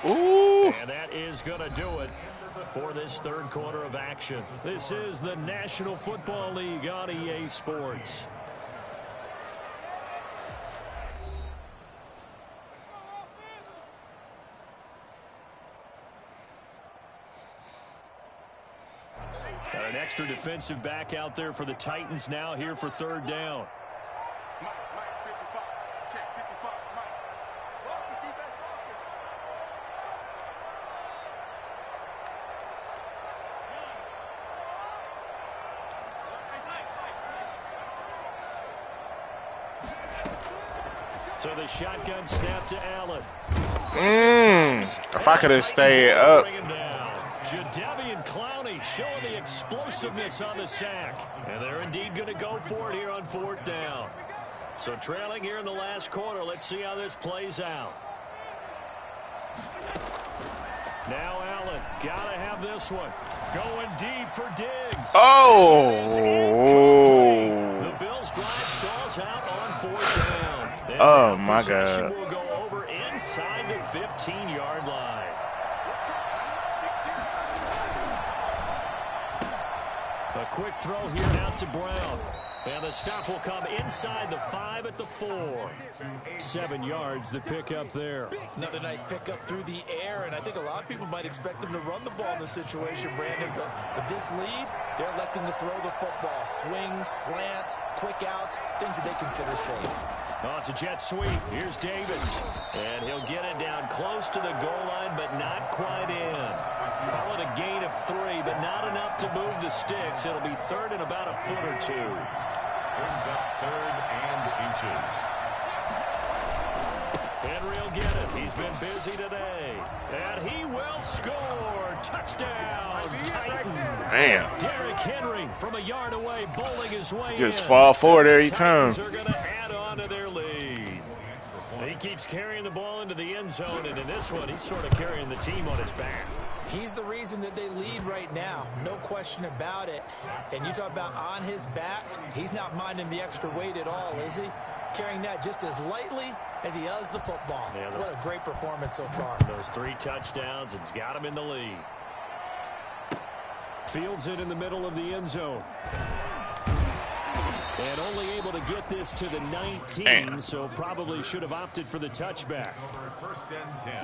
2. Ooh. And that is going to do it for this third quarter of action. This is the National Football League on EA Sports. An extra defensive back out there for the Titans now here for 3rd down. Mike, 55. Check, 55, Mike. Focus, defense, focus. So the shotgun snap to Allen. If I could have stayed up. Jadeveon Clowney showing the explosiveness on the sack. And they're indeed going to go for it here on 4th down. So trailing here in the last quarter. Let's see how this plays out. Now Allen, got to have this one. Going deep for Diggs. Oh. The Bills drive stalls out on 4th down. And Oh, my God. will go over inside the 15-yard line. A quick throw here out to Brown. And the stop will come inside the 5 at the 4. 7 yards, the pickup there. Another nice pickup through the air, and I think a lot of people might expect them to run the ball in this situation, Brandon, but with this lead, they're electing to throw the football. Swings, slants, quick outs, things that they consider safe. Oh, it's a jet sweep. Here's Davis. And he'll get it down close to the goal line, but not quite in. Call it a gain of 3, but not enough to move the sticks. It'll be 3rd and about a foot or 2. Brings up 3rd and inches. Henry will get it. He's been busy today. And he will score. Touchdown, Titans. Damn. Derrick Henry from a yard away, bowling his way Just in. fall forward every time. Titans are going to add on to their lead. He keeps carrying the ball into the end zone, and in this one, he's sort of carrying the team on his back. He's the reason that they lead right now. No question about it. And you talk about on his back, he's not minding the extra weight at all, is he? Carrying that just as lightly as he does the football. Yeah, what a great performance so far. Those 3 touchdowns, it's got him in the lead. Fields it in the middle of the end zone. And only able to get this to the 19, Damn. so probably should have opted for the touchback. First and 10.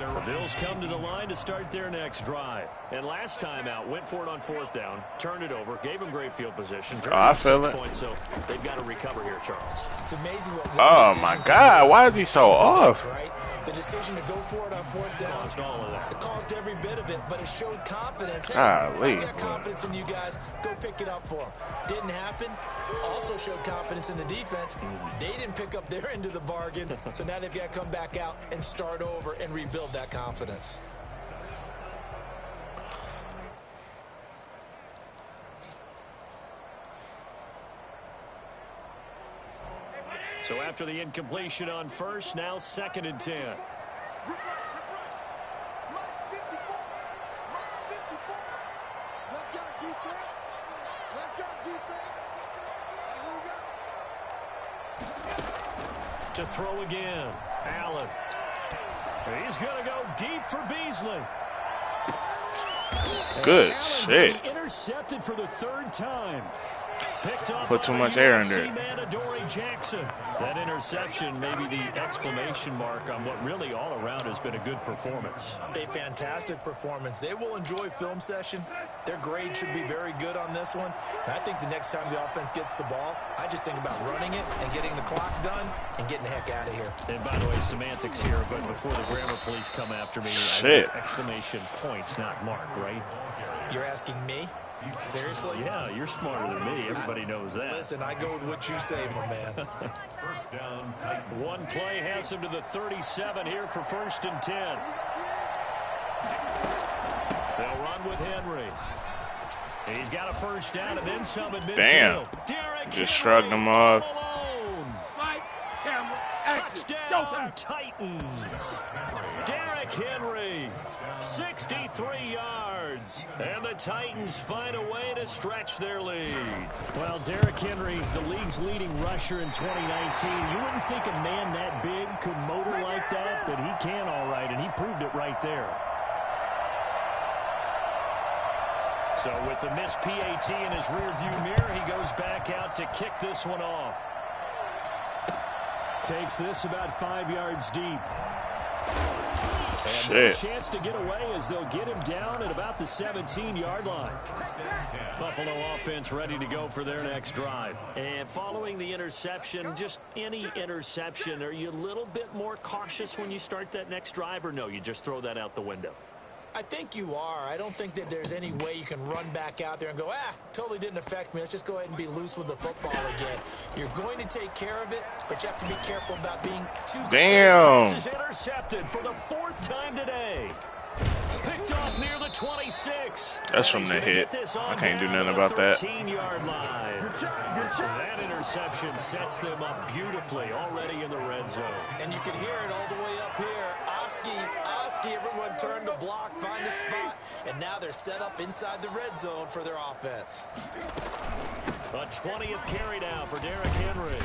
The Bills come to the line to start their next drive. And last time out, went for it on 4th down, turned it over, gave them great field position. I feel it. Points, so they've got to recover here, Charles. It's amazing what Oh, my God. Why is he so off? Right? The decision to go for it on 4th down Caused all of that. It caused every bit of it, but it showed confidence. Hey, Golly. I got confidence in you guys. Go pick it up for them. Didn't happen. Also showed confidence in the defense. They didn't pick up their end of the bargain, so now they've got to come back out and start over and rebuild that confidence. So after the incompletion on first, now 2nd and 10. To throw again. Allen. He's going to go deep for Beasley. Good Allen shit. Intercepted for the 3rd time. Picked up Put too much air under it. Jackson. That interception may be the exclamation mark on what really all around has been a good performance. A fantastic performance. They will enjoy film session. Their grade should be very good on this one. And I think the next time the offense gets the ball, I just think about running it and getting the clock done and getting the heck out of here. And by the way, semantics here, but before the grammar police come after me, Shit. Exclamation point, not mark, right? You're asking me? Seriously? Yeah, you're smarter than me. Everybody knows that. Listen, I go with what you say, my man. First down, Titans. One play has him to the 37 here for 1st and 10. They'll run with Henry. He's got a 1st down and then some in midfield. Damn. Derrick Just Henry shrugged him off. alone. Fight, camera, action. Touchdown, Titans. Derrick Henry, 63 yards. And the Titans find a way to stretch their lead. Well, Derrick Henry, the league's leading rusher in 2019. You wouldn't think a man that big could motor like that, but he can all right, and he proved it right there. So with the missed PAT in his rearview mirror, he goes back out to kick this one off. Takes this about 5 yards deep. And no chance to get away as they'll get him down at about the 17-yard line. Buffalo offense ready to go for their next drive. And following the interception, just any interception, are you a little bit more cautious when you start that next drive, or no, you just throw that out the window? I think you are. I don't think that there's any way you can run back out there and go, totally didn't affect me. Let's just go ahead and be loose with the football again. You're going to take care of it, but you have to be careful about being too close. Damn. This is intercepted for the 4th time today. Picked off near the 26. That's from the hit. I can't do nothing about that. 13-yard line. That interception sets them up beautifully already in the red zone. And you can hear it all the way up here. Oski, everyone turned to block, find a spot, and now they're set up inside the red zone for their offense. A 20th carry now for Derrick Henry.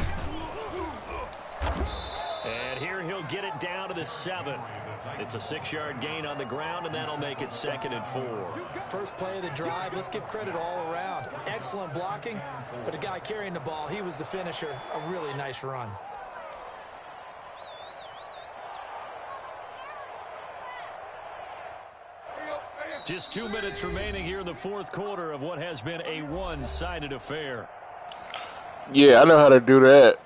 And here he'll get it down to the 7. It's a 6-yard gain on the ground, and that'll make it 2nd and 4. First play of the drive, let's give credit all around. Excellent blocking, but the guy carrying the ball, he was the finisher. A really nice run. Just 2 minutes remaining here in the 4th quarter of what has been a one-sided affair. Yeah, I know how to do that.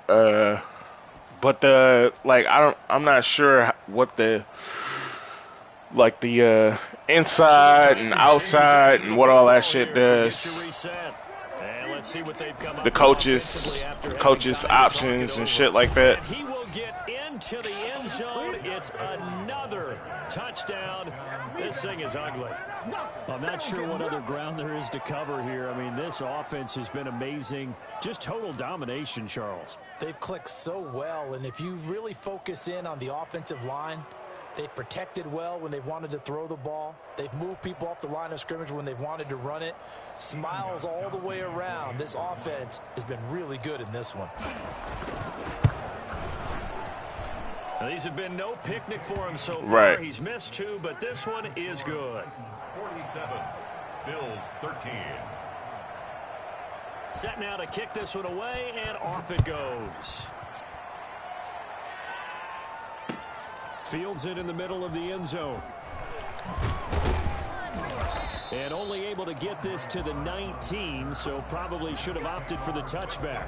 But I'm not sure what the inside and outside and what all that shit does. The coaches options and shit like that. He will get into the end zone. It's another touchdown. This thing is ugly. I'm not sure what other ground there is to cover here. I mean, this offense has been amazing. Just total domination, Charles. They've clicked so well, and if you really focus in on the offensive line, they've protected well when they've wanted to throw the ball. They've moved people off the line of scrimmage when they've wanted to run it. Smiles all the way around. This offense has been really good in this one. Now, these have been no picnic for him so far. Right. He's missed 2, but this one is good. 47, Bills 13. Set now to kick this one away, and off it goes. Fields it in the middle of the end zone. And only able to get this to the 19, so probably should have opted for the touchback.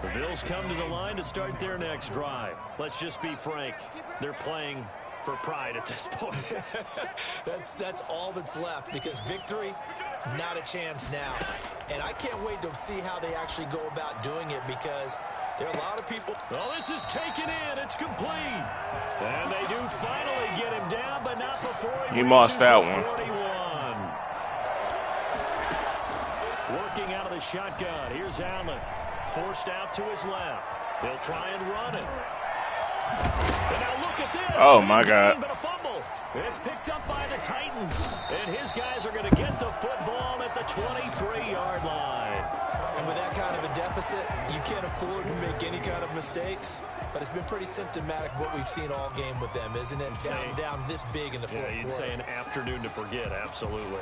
The Bills come to the line to start their next drive. Let's just be frank. They're playing for pride at this point. That's all that's left, because victory, not a chance now. And I can't wait to see how they actually go about doing it, because there are a lot of people. Well, this is taken in. It's complete. And they do finally get him down, but not before he lost that one. 41. Working out of the shotgun. Here's Allen. Forced out to his left. He'll try and run it. And now look at this. Oh, my God. But a fumble. It's picked up by the Titans. And his guys are going to get the football at the 23-yard line. And with that kind of a deficit, you can't afford to make any kind of mistakes. But it's been pretty symptomatic of what we've seen all game with them, isn't it? Down this big in the fourth quarter. You'd say an afternoon to forget, absolutely.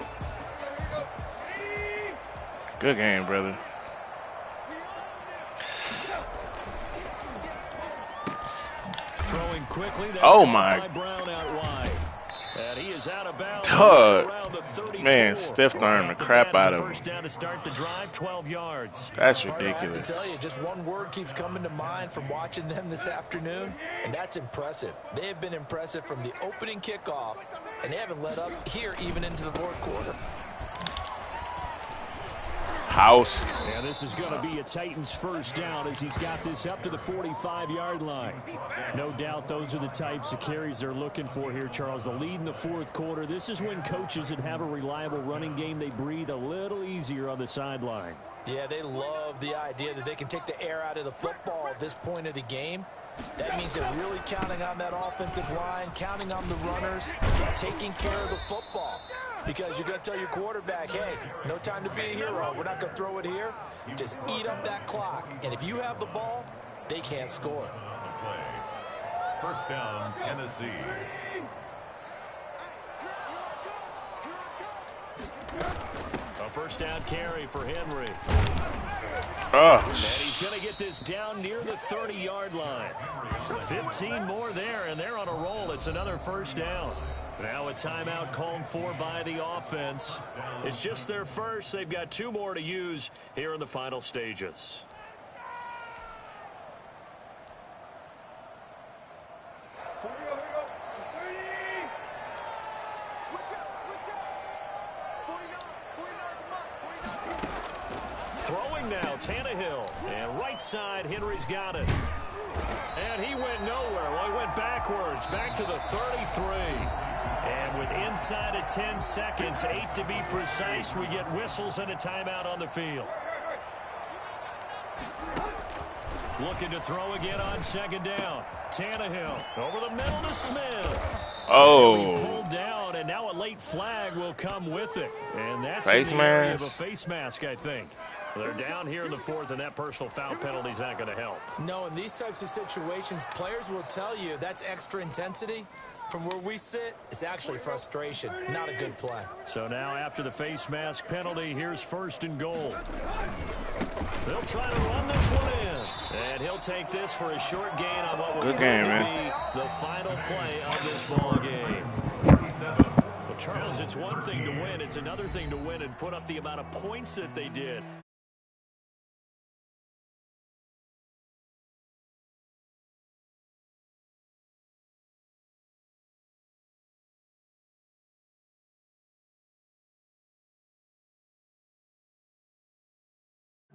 Good game, brother. Throwing quickly. Oh, my. Brown out wide. And he is out of bounds. Man, stiff arm the crap out of him. First down to start the drive, 12 yards. That's I have ridiculous. to tell you, just one word keeps coming to mind from watching them this afternoon, and that's impressive. They have been impressive from the opening kickoff, and they haven't let up here even into the fourth quarter. House. And this is going to be a Titans first down as he's got this up to the 45-yard line. No doubt those are the types of carries they're looking for here, Charles. The lead in the fourth quarter. This is when coaches that have a reliable running game, they breathe a little easier on the sideline. Yeah, they love the idea that they can take the air out of the football at this point of the game. That means they're really counting on that offensive line, counting on the runners, taking care of the football. Because you're going to tell your quarterback, hey, no time to be a hero. We're not going to throw it here. Just eat up that clock. And if you have the ball, they can't score. First down, Tennessee. A first down carry for Henry. Oh. And he's going to get this down near the 30-yard line. 15 more there, and they're on a roll. It's another first down. Now a timeout called for by the offense. It's just their first. They've got 2 more to use here in the final stages. Throwing now, Tannehill. And right side, Henry's got it. And he went nowhere. Well, he went backwards, back to the 33. And with inside of 10 seconds, 8 to be precise, we get whistles and a timeout on the field. Looking to throw again on second down. Tannehill over the middle to Smith. Oh. He pulled down, and now a late flag will come with it. And that's face in the area of mask. a face mask, I think. They're down here in the fourth, and that personal foul penalty is not going to help. No, in these types of situations, players will tell you that's extra intensity. From where we sit, it's actually frustration, not a good play. So now after the face mask penalty, here's first and goal. They'll try to run this one in. And he'll take this for a short gain on what will Good game, man. be the final play of this ball game. Well, Charles, it's one thing to win. It's another thing to win and put up the amount of points that they did.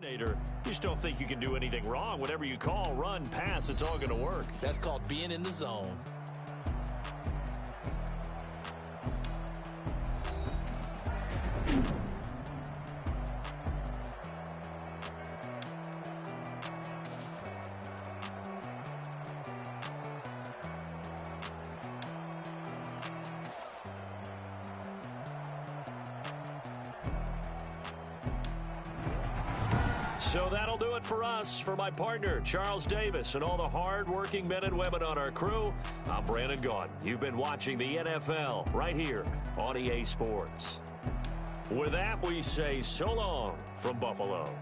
You just don't think you can do anything wrong. Whatever you call, run, pass, it's all going to work. That's called being in the zone. So that'll do it for us. For my partner, Charles Davis, and all the hard-working men and women on our crew, I'm Brandon Gaudin. You've been watching the NFL right here on EA Sports. With that, we say so long from Buffalo.